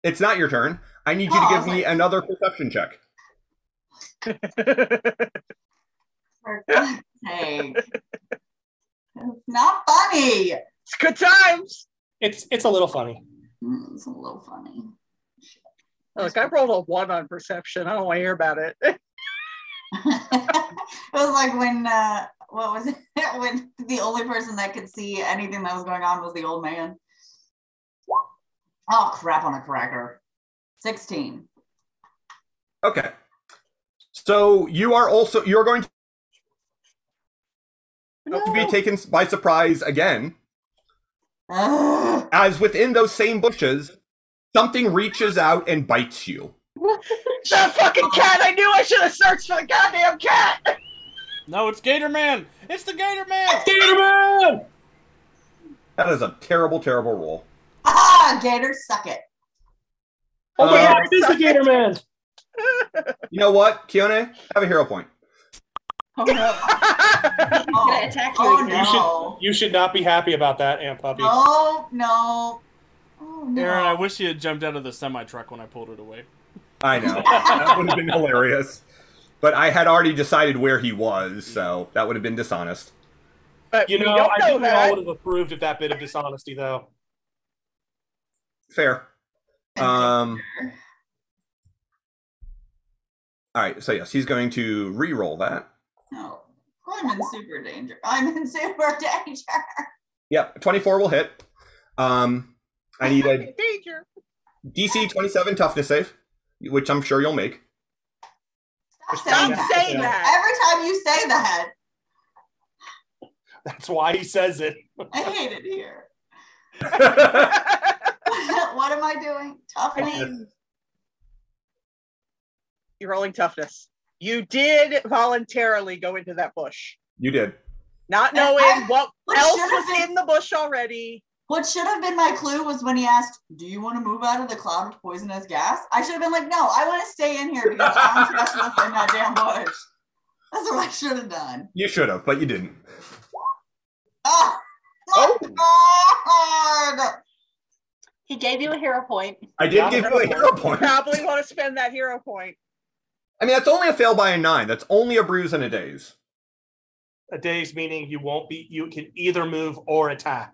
it's not your turn. I need you to give me another perception check. For God's sake. It's not funny. It's good times. It's a little funny. It's a little funny. Look, I rolled a 1 on perception. I don't want to hear about it. It was like when what was it? When the only person that could see anything that was going on was the old man. Oh, crap on a cracker. 16. Okay. So you're going to be taken by surprise again. Ugh. As within those same bushes, something reaches out and bites you. That fucking cat! I knew I should have searched for the goddamn cat! No, it's Gator Man! It's the Gator Man! Gator Man! That is a terrible, terrible roll. Ah, Gator, suck it. Oh my god, it is the Gator Man! You know what, Keone? Have a hero point. Oh no. He's gonna attack you Oh, again. no. You should not be happy about that, Aunt Puppy. Oh, no. Oh, no. Aaron, I wish you had jumped out of the semi-truck when I pulled it away. I know. That would have been hilarious. But I had already decided where he was, so that would have been dishonest. But You we know, don't I know think we all that. would have approved of that bit of dishonesty, though. Fair. Alright, so yes, he's going to re-roll that. No. I'm in super danger. I'm in super danger. Yep, 24 will hit. I need a Danger. DC 27 toughness save, which I'm sure you'll make. Stop saying that. Every time you say that, That's why he says it. I hate it here. What am I doing? Toughness. You're rolling toughness. You did voluntarily go into that bush, You did. not knowing what else should have was been- in the bush already. What should have been my clue was when he asked, "Do you want to move out of the cloud of poisonous gas?" I should have been like, "No, I want to stay in here because I don't trust what's in that damn bush." That's what I should have done. You should have, but you didn't. Oh, Oh. God! He gave you a hero point. I did give you a hero point. Probably want to spend that hero point. I mean, that's only a fail by a 9. That's only a bruise and a daze. A daze meaning you can either move or attack.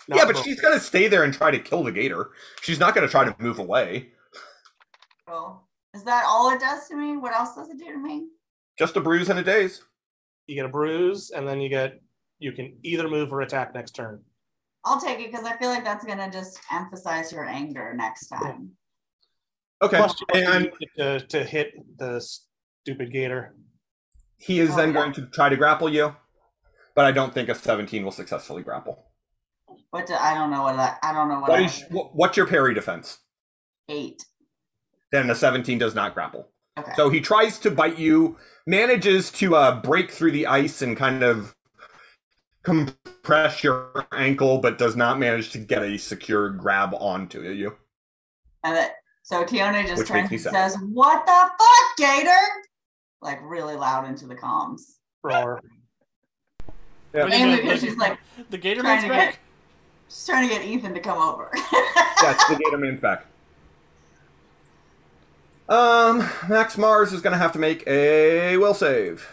Not Yeah, but both. she's going to stay there and try to kill the gator. She's not going to try to move away. Well, is that all it does to me? What else does it do to me? Just a bruise and a daze. You get a bruise, and then you can either move or attack next turn. I'll take it because I feel like that's gonna just emphasize your anger next time. Okay, Plus, you and use it to hit the stupid gator. he is then going to try to grapple you, but I don't think a 17 will successfully grapple. I don't know what What's your parry defense? 8. Then a 17 does not grapple. Okay. So he tries to bite you, manages to break through the ice and kind of compress your ankle, but does not manage to get a secure grab onto you. So Keone just Which turns makes me and sad. says, "What the fuck, Gator?" Like really loud into the comms. Roar. Yeah. Mainly because she's like The Gator trying Man's to back? she's trying to get Ethan to come over. Yes, the Gator Man's back. Max Mars is going to have to make a will save.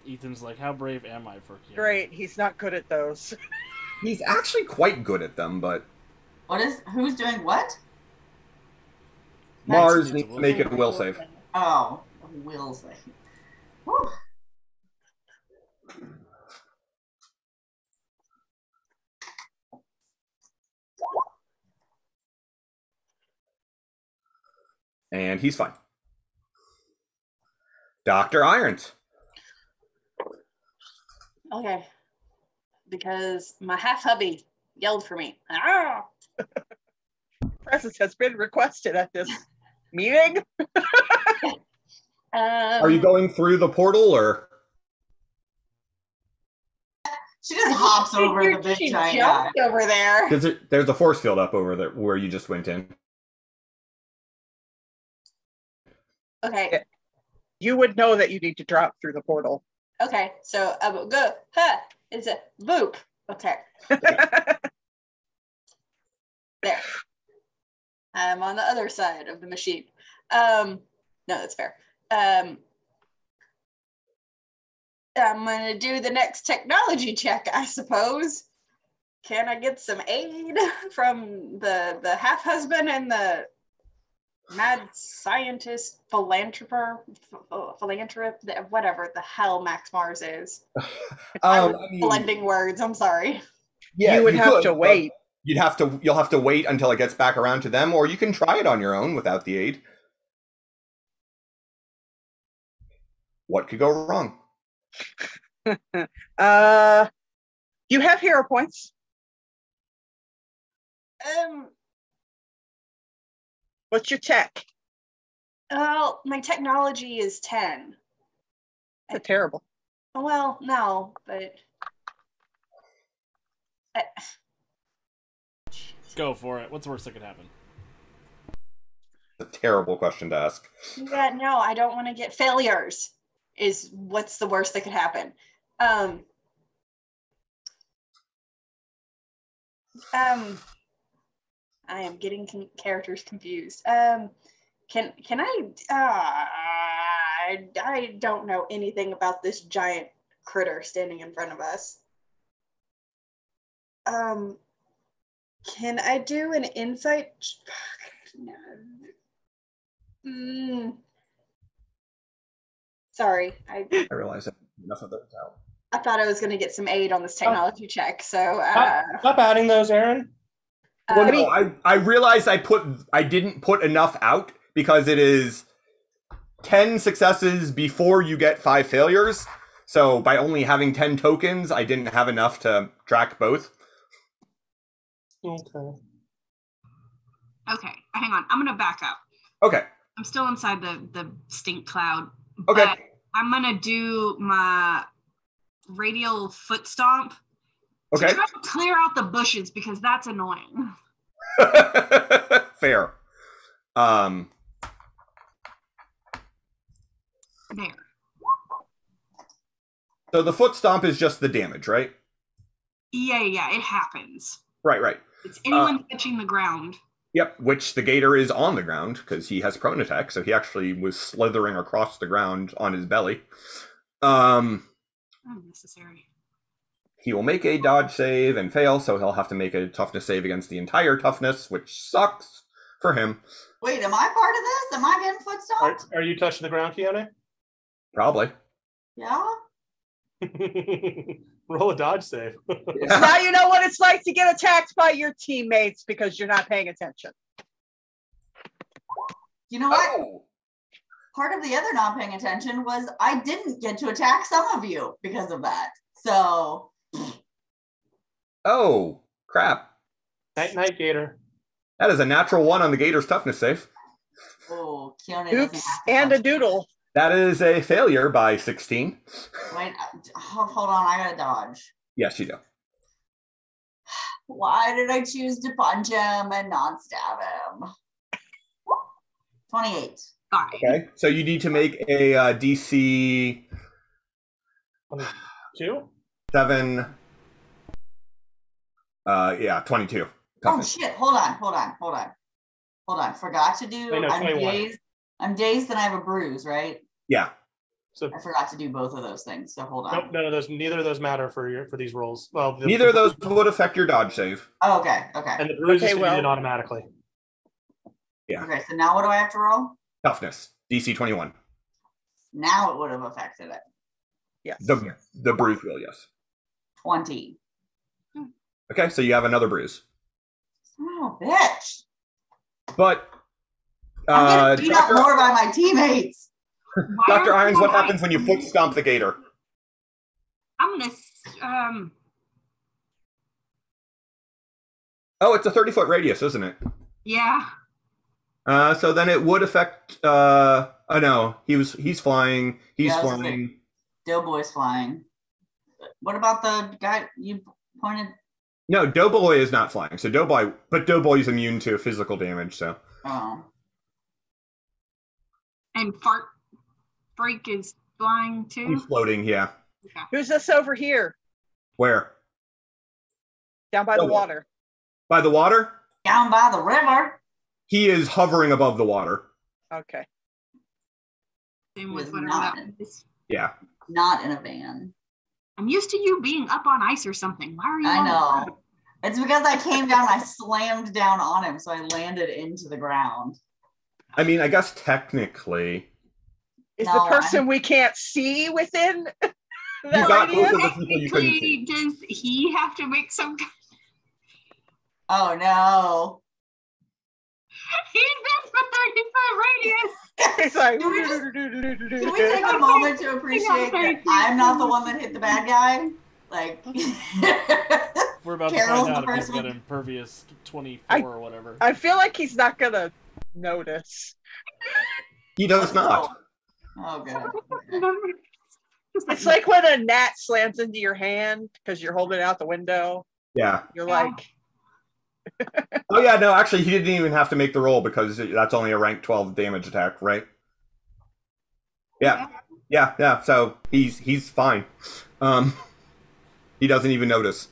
Ethan's like, how brave am I for Keanu? Great, he's not good at those. He's actually quite good at them, but Who's doing what? Mars needs needs a to make it a will save. Oh, will say. Whew. And he's fine. Dr. Irons. Okay. Because my half hubby yelled for me. Ah! Presence has been requested at this meeting. Are you going through the portal, or? She just hops over the big she giant guy. jumped over there. There's a force field up over there where you just went in. Okay. You would know that you need to drop through the portal. Okay. So I will go. Ha! It's a boop. Okay. There. I'm on the other side of the machine. No, that's fair. I'm gonna do the next technology check, I suppose. Can I get some aid from the half husband and the mad scientist philanthropist, whatever the hell Max Mars is? I was blending words. I'm sorry. Yeah, you would have could, to but wait. You'll have to wait until it gets back around to them, or you can try it on your own without the aid. What could go wrong? You have hero points. What's your tech? Well, my technology is 10. That's terrible. Oh, well, no, but Go for it. What's the worst that could happen? A terrible question to ask. yeah, no, I don't want to get failures. Is what's the worst that could happen? I am getting characters confused. Can I don't know anything about this giant critter standing in front of us. Can I do an insight? No. Sorry, I realize that enough of those out. I thought I was going to get some aid on this technology check. So stop adding those, Aaron. Well, no, I realized I didn't put enough out because it is 10 successes before you get 5 failures. So by only having 10 tokens, I didn't have enough to track both. Okay. Okay, hang on. I'm going to back up. Okay. I'm still inside the stink cloud. Okay. But I'm going to do my radial foot stomp. Okay. To try to clear out the bushes because that's annoying. Fair. There. So the foot stomp is just the damage, right? Yeah, it happens. Right. It's anyone touching the ground. Yep, which the gator is on the ground because he has prone attack, so he actually was slithering across the ground on his belly. Unnecessary. He will make a dodge save and fail, so he'll have to make a toughness save against the entire toughness, which sucks for him. Wait, am I part of this? Am I getting foot stomped? Are you touching the ground, Keone? Probably. Yeah. Roll a dodge save. Yeah. Now you know what it's like to get attacked by your teammates because you're not paying attention. You know what? Oh. Part of the other not paying attention was I didn't get to attack some of you because of that. So. Oh, crap. Night, Gator. That is a natural 1 on the gator's toughness save. Oh, Keone doesn't have Oops, to and a touch doodle. That is a failure by 16. Wait, hold on, I gotta dodge. Yes, you do. Why did I choose to punch him and not stab him? 28. Fine. Okay, so you need to make a DC 22? 7. 22. Oh shit! Hold on. Forgot to do. Wait, no, 21. I'm dazed, and I have a bruise, right? Yeah. So I forgot to do both of those things. So hold on. Nope, neither of those matter for these rolls. Well, Neither of those would affect your dodge save. Oh, okay. And the bruise is Okay, well. did automatically. Yeah. Okay, so now what do I have to roll? Toughness. DC 21. Now it would have affected it. Yes. The bruise will, yes. 20. Okay, so you have another bruise. Oh, bitch! But I'm getting beat up more by my teammates. Dr. Irons, what happens when you foot stomp the gator? I'm gonna Oh, it's a 30-foot radius, isn't it? yeah. So then it would affect. Oh no, he's flying. He's Yeah, flying. Doughboy's flying. What about the guy you pointed? No, Doughboy is not flying. So Doughboy's immune to physical damage. So. Oh. And fart break is flying too. He's floating. Yeah. Okay. Who's this over here? Where? Down by the Okay. water. By the water? Down by the river. He is hovering above the water. Okay. Same with Is whatever not. that is. Yeah. Not in a van. I'm used to you being up on ice or something. Why are you? I on know. the ground? It's because I came down, I slammed down on him, so I landed into the ground. I mean, I guess technically. Is No, the person we can't see within that You got radius? both of the people you couldn't see. Technically, does he have to make some? Oh no. He's in for 30-foot radius. It's like, Can we take a moment to appreciate that I'm not the one that hit the bad guy? Like, We're about Carol's to the find out if he's first got one. impervious 24 or whatever. I feel like he's not gonna notice. He does not. Oh, good. It's like when a gnat slams into your hand because you're holding out the window. Yeah. You're like, Oh yeah, no, actually he didn't even have to make the roll because that's only a rank 12 damage attack, right? Yeah. Yeah, so he's fine. He doesn't even notice.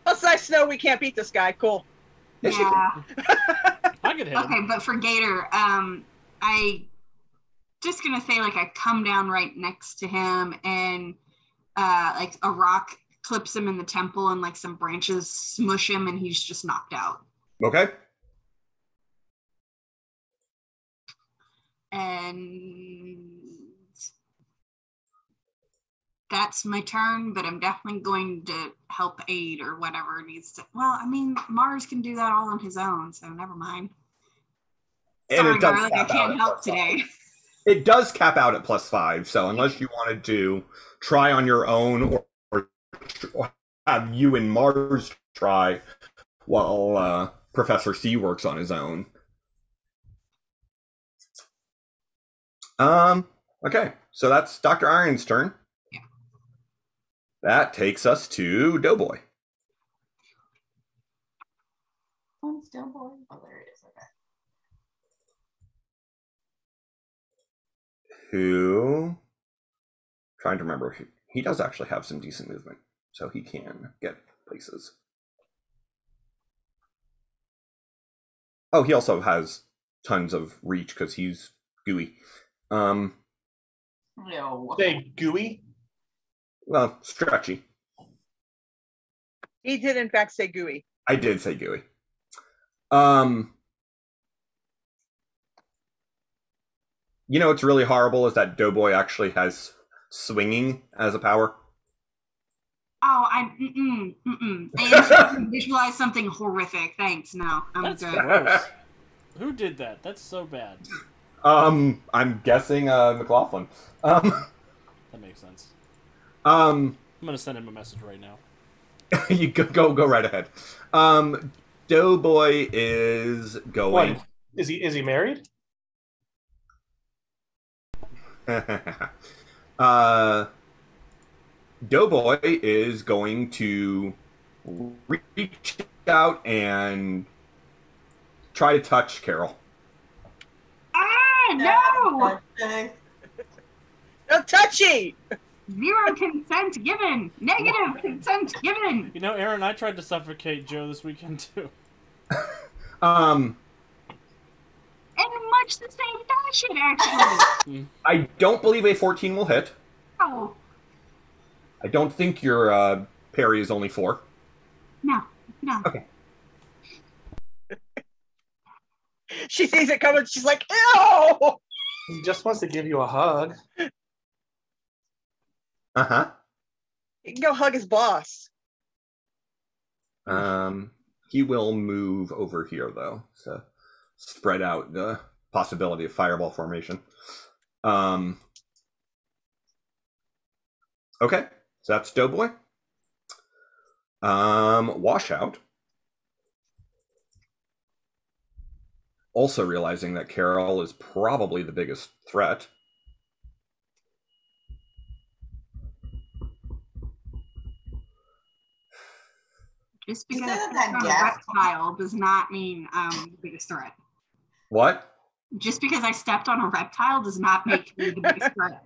let's nice to know we can't beat this guy. Cool. Yes, you Yeah. I could hit him. Okay, but for Gator, I just gonna say like I come down right next to him and like a rock clips him in the temple and like some branches smush him and he's just knocked out. Okay. And that's my turn, but I'm definitely going to help aid or whatever needs to. Well, I mean, Mars can do that all on his own, so never mind. And Sorry, it does Garlic, I cap out can't at help +5. today. It does cap out at +5, so unless you wanted to try on your own or have you and Mars try while Professor C works on his own. Okay, so that's Dr. Iron's turn. Yeah. That takes us to Doughboy. Oh, still boy. Oh, there it is. Okay. Who, trying to remember, he does actually have some decent movement, so he can get places. Oh, he also has tons of reach because he's gooey. No. Say gooey. Well, stretchy. He did, in fact, say gooey. I did say gooey. You know what's really horrible is that Doughboy actually has swinging as a power. Oh, I just visualize something horrific. Thanks. No, I'm That's good. gross. Who did that? That's so bad. I'm guessing McLaughlin. That makes sense. I'm gonna send him a message right now. you go right ahead. Doughboy is going. What? Is he married? Doughboy is going to reach out and try to touch Carol. Ah, no! No touchy! Zero consent given. Negative consent given. You know, Aaron, I tried to suffocate Joe this weekend too. In much the same fashion, actually. I don't believe a 14 will hit. Oh, I don't think your parry is only 4. no. Okay. She sees it coming, she's like, ew! He just wants to give you a hug. Uh-huh. He can go hug his boss. He will move over here, though, to spread out the possibility of fireball formation. Okay, so that's Doughboy. Washout. Also realizing that Carol is probably the biggest threat. Just You because said I that stepped on a gas- reptile does not mean I'm the biggest threat. What? Just because I stepped on a reptile does not make me the biggest threat.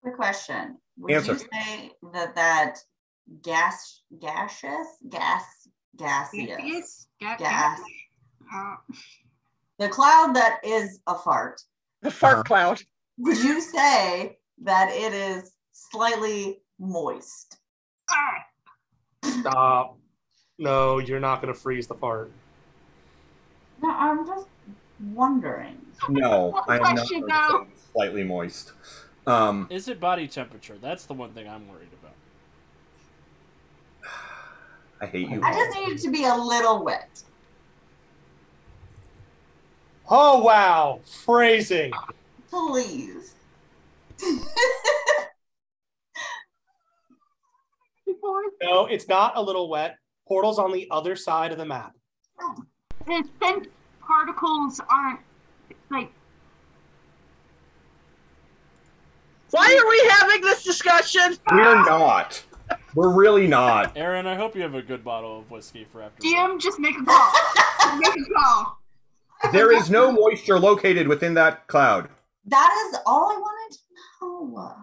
Quick question. Would Answer. you say that gaseous? Gaseous? Gas. Uh, The cloud that is a fart. The fart cloud. Would you say that it is slightly moist? Stop. No, you're not going to freeze the fart. No, I'm just wondering. No, What I am not question going to now? say slightly moist. Is it body temperature? That's the one thing I'm worried about. I hate you. I just need it to be a little wet. Oh, wow. Phrasing. Please. No, it's not a little wet. Portal's on the other side of the map. The scent particles aren't like. Why are we having this discussion? We're not. We're really not. Aaron, I hope you have a good bottle of whiskey for after. DM, just make a call. Make a call. There is no moisture located within that cloud. That is all I wanted to know.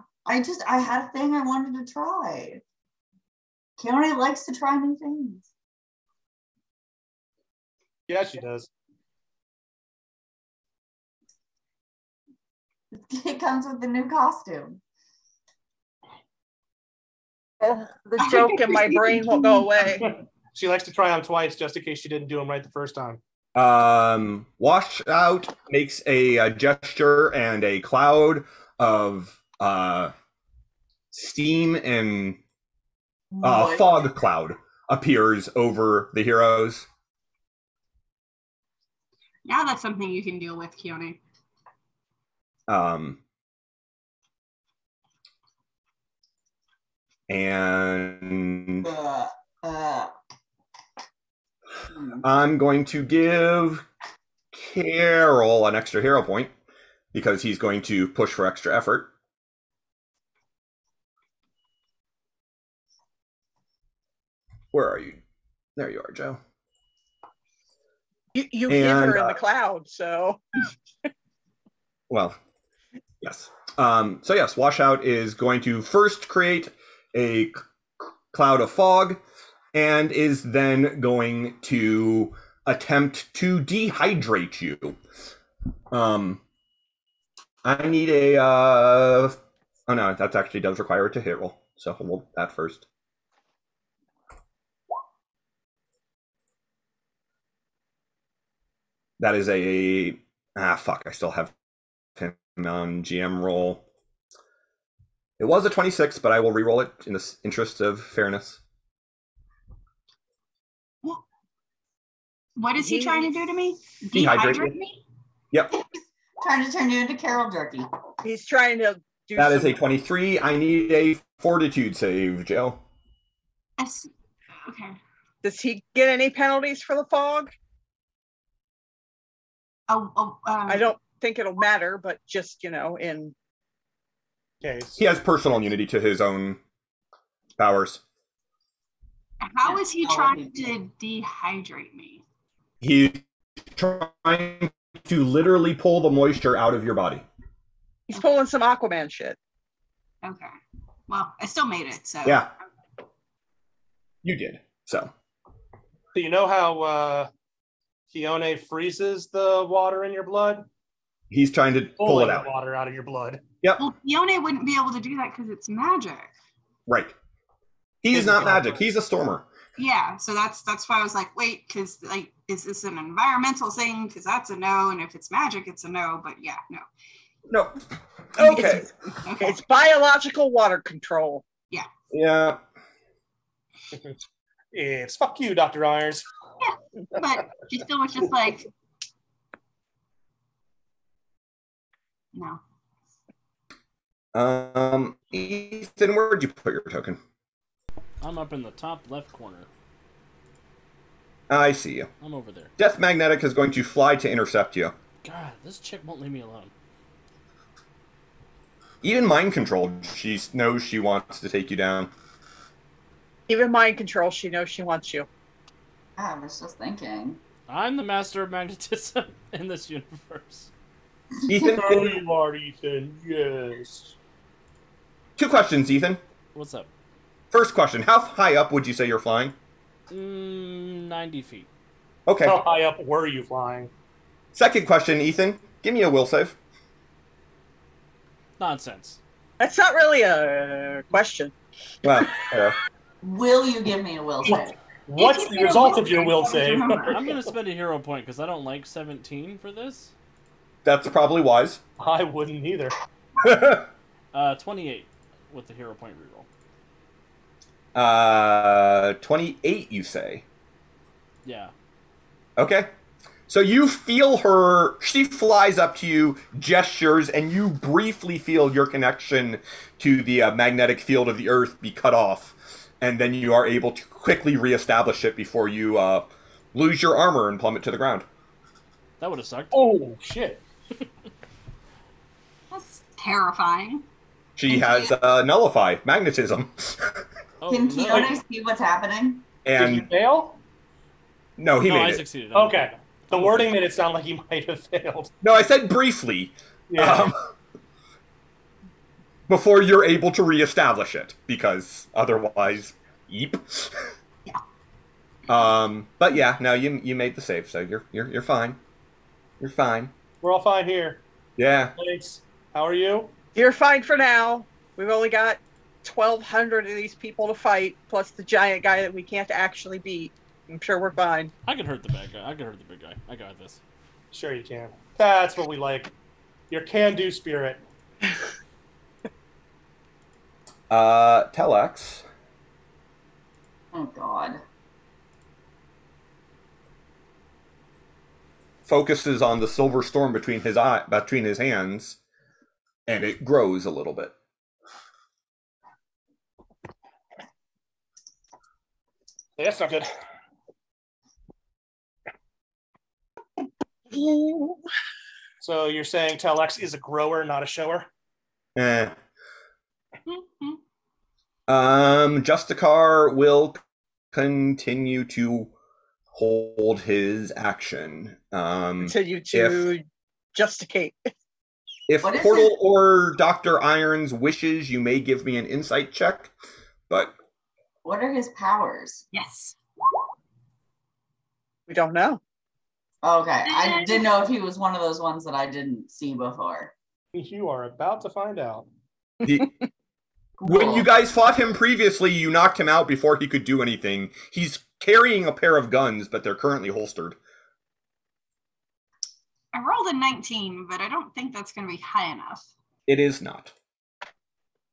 I had a thing I wanted to try. Keone likes to try new things. Yeah, she does. It comes with the new costume. The joke in my brain won't go away. She likes to try them twice just in case she didn't do them right the first time. Washout makes a gesture, and a cloud of steam and fog cloud appears over the heroes. Now that's something you can deal with, Keone. And I'm going to give Carol an extra hero point because he's going to push for extra effort. Where are you? There you are, Joe. You hit her in the cloud, so. Well, yes. So yes, Washout is going to first create a cloud of fog and is then going to attempt to dehydrate you. I need a oh no, that actually does require it to hit roll, so hold that first. That is a fuck, I still have him on GM roll. It was a 26, but I will re-roll it in the interest of fairness. What is he trying to do to me? Dehydrate me? Yep. Trying to turn you into Carol Jerky. He's trying to do That is a 23. I need a fortitude save, Joe. Okay. Does he get any penalties for the fog? I don't think it'll matter, but just, in case. He has personal immunity to his own powers. How is he trying to dehydrate me? He's trying to literally pull the moisture out of your body. He's pulling some Aquaman shit. Okay. Well, I still made it, so. Yeah. You did, so. So you know how Keone freezes the water in your blood? He's trying to pull it out. Water out of your blood. Yep. Well, Keone wouldn't be able to do that because it's magic. Right. He's not magic. He's a stormer. Yeah, so that's why I was like, wait, because is this an environmental thing? Because that's a no, and if it's magic, it's a no. But yeah, no. No. Okay. It's biological water control. Yeah. Yeah. It's fuck you, Dr. Irons. Yeah, but she still was just like, no. Ethan, where'd you put your token? I'm up in the top left corner. I see you. I'm over there. Death Magnetic is going to fly to intercept you. God, this chick won't leave me alone. Even mind control, she knows she wants to take you down. Even mind control, she knows she wants you. I was just thinking. I'm the master of magnetism in this universe. Ethan? There you are, Ethan. Yes. 2 questions, Ethan. What's up? First question, how high up would you say you're flying? 90 feet. Okay. How high up were you flying? Second question, Ethan. Give me a will save. Nonsense. That's not really a question. Well, Will you give me a will save? What's the result of your will save? I'm going to spend a hero point because I don't like 17 for this. that's probably wise. I wouldn't either. 28 with the hero point reroll. 28, you say? Yeah. Okay. So you feel her, she flies up to you, gestures, and you briefly feel your connection to the magnetic field of the Earth be cut off. And then you are able to quickly reestablish it before you lose your armor and plummet to the ground. That would have sucked. Oh, shit. That's terrifying. She has nullify, magnetism. Oh, Can no. Keone see what's happening? Did you And fail? no, he No, I made it. succeeded. Okay. The wording made it sound like he might have failed. No, I said briefly. Yeah. Before you're able to reestablish it, because otherwise, yeep. Yeah. But yeah, no, you made the save, so you're fine. You're fine. We're all fine here. Yeah. Thanks. How are you? You're fine for now. We've only got 1,200 of these people to fight, plus the giant guy that we can't actually beat. I'm sure we're fine. I can hurt the bad guy. I can hurt the big guy. I got this. Sure you can. That's what we like. Your can-do spirit. Tellax. Oh God. Focuses on the silver storm between his hands, and it grows a little bit. Hey, that's not good. So you're saying Tellax is a grower, not a shower? Eh. Justicar will continue to hold his action. Continue to justicate. If What is Portal it? or Dr. Irons wishes, you may give me an insight check, but What are his powers? Yes. We don't know. Okay, I didn't know if he was one of those ones that I didn't see before. You are about to find out. when you guys fought him previously, you knocked him out before he could do anything. He's carrying a pair of guns, but they're currently holstered. I rolled a 19, but I don't think that's going to be high enough. It is not.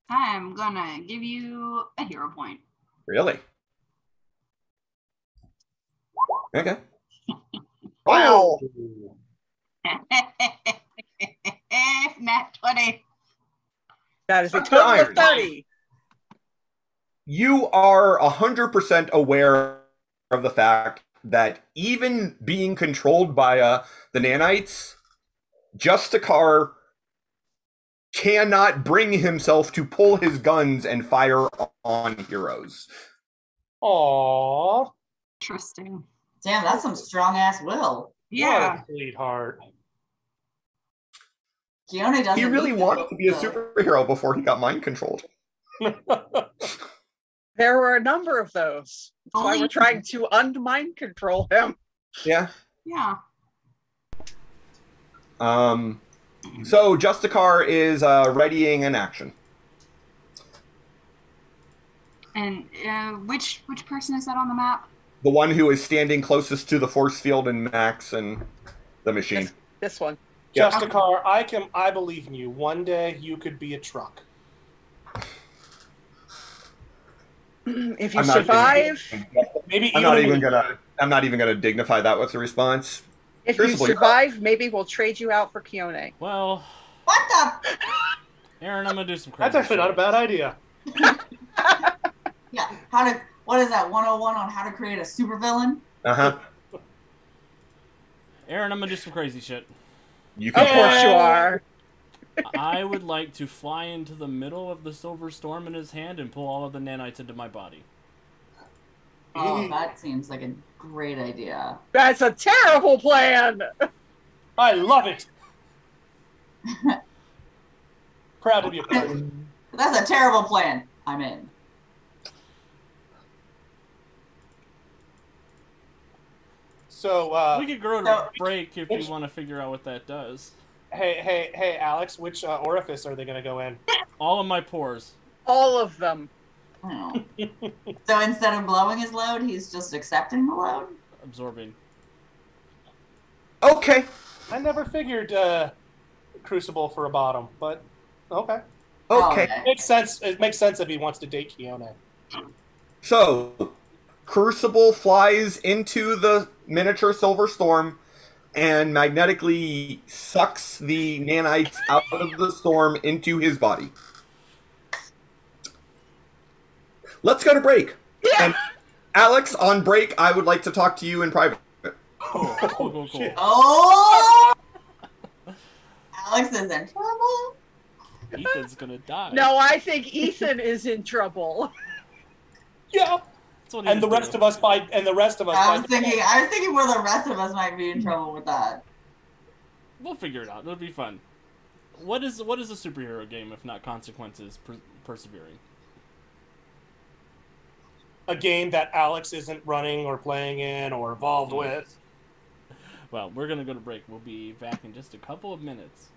I'm going to give you a hero point. Really? Okay. Wow. Nat 20. That is a Dr. total of Irons. 30. You are 100% aware of the fact that even being controlled by the nanites, Justicar cannot bring himself to pull his guns and fire on heroes. Aww. Interesting. Damn, that's some strong ass will. Yeah. What a sweetheart. Keone doesn't. He really need wanted to be a the- superhero before he got mind controlled. There were a number of those. That's why Only- we're trying to unmind control him. Yeah. Yeah. So Justicar is readying an action. And which person is that on the map? The one who is standing closest to the force field and Max and the machine. This one. Yeah. Justicar, I believe in you. One day you could be a truck. If you I'm not survive, Maybe I'm not even even gonna dignify that with a response. if you Crucible, you're survive, maybe we'll trade you out for Keone. Well, What the? Aaron, I'm gonna do some crazy That's actually not a shit. bad idea. Yeah. What is that? 101 on how to create a supervillain? Uh-huh. Aaron, I'm gonna do some crazy shit. You Of can course you are. I would like to fly into the middle of the silver storm in his hand and pull all of the nanites into my body. Oh, that seems like a great idea. That's a terrible plan. I love it. Proud to be a part of it. That's a terrible plan. I'm in. So, We could grow no. a break if you want to figure out what that does. hey, Alex, which orifice are they going to go in? All of my pores. All of them. Oh. So instead of blowing his load, he's just accepting the load? Absorbing. Okay. I never figured Crucible for a bottom, but okay. Okay, Oh, Makes sense. It makes sense if he wants to date Keone. so Crucible flies into the miniature Silver Storm and magnetically sucks the nanites out of the storm into his body. Let's go to break. Yeah. And Alex, on break, I would like to talk to you in private. Cool. Shit. Oh! Alex is in trouble. Ethan's gonna die. No, I think Ethan is in trouble. Yeah. That's what he And the would rest do. of us by and the rest of us I by was thinking where the rest of us might be in trouble with that. We'll figure it out. It'll be fun. What is a superhero game if not consequences persevering? a game that Alex isn't running or playing in or involved with. Well, we're gonna go to break. We'll be back in just a couple of minutes.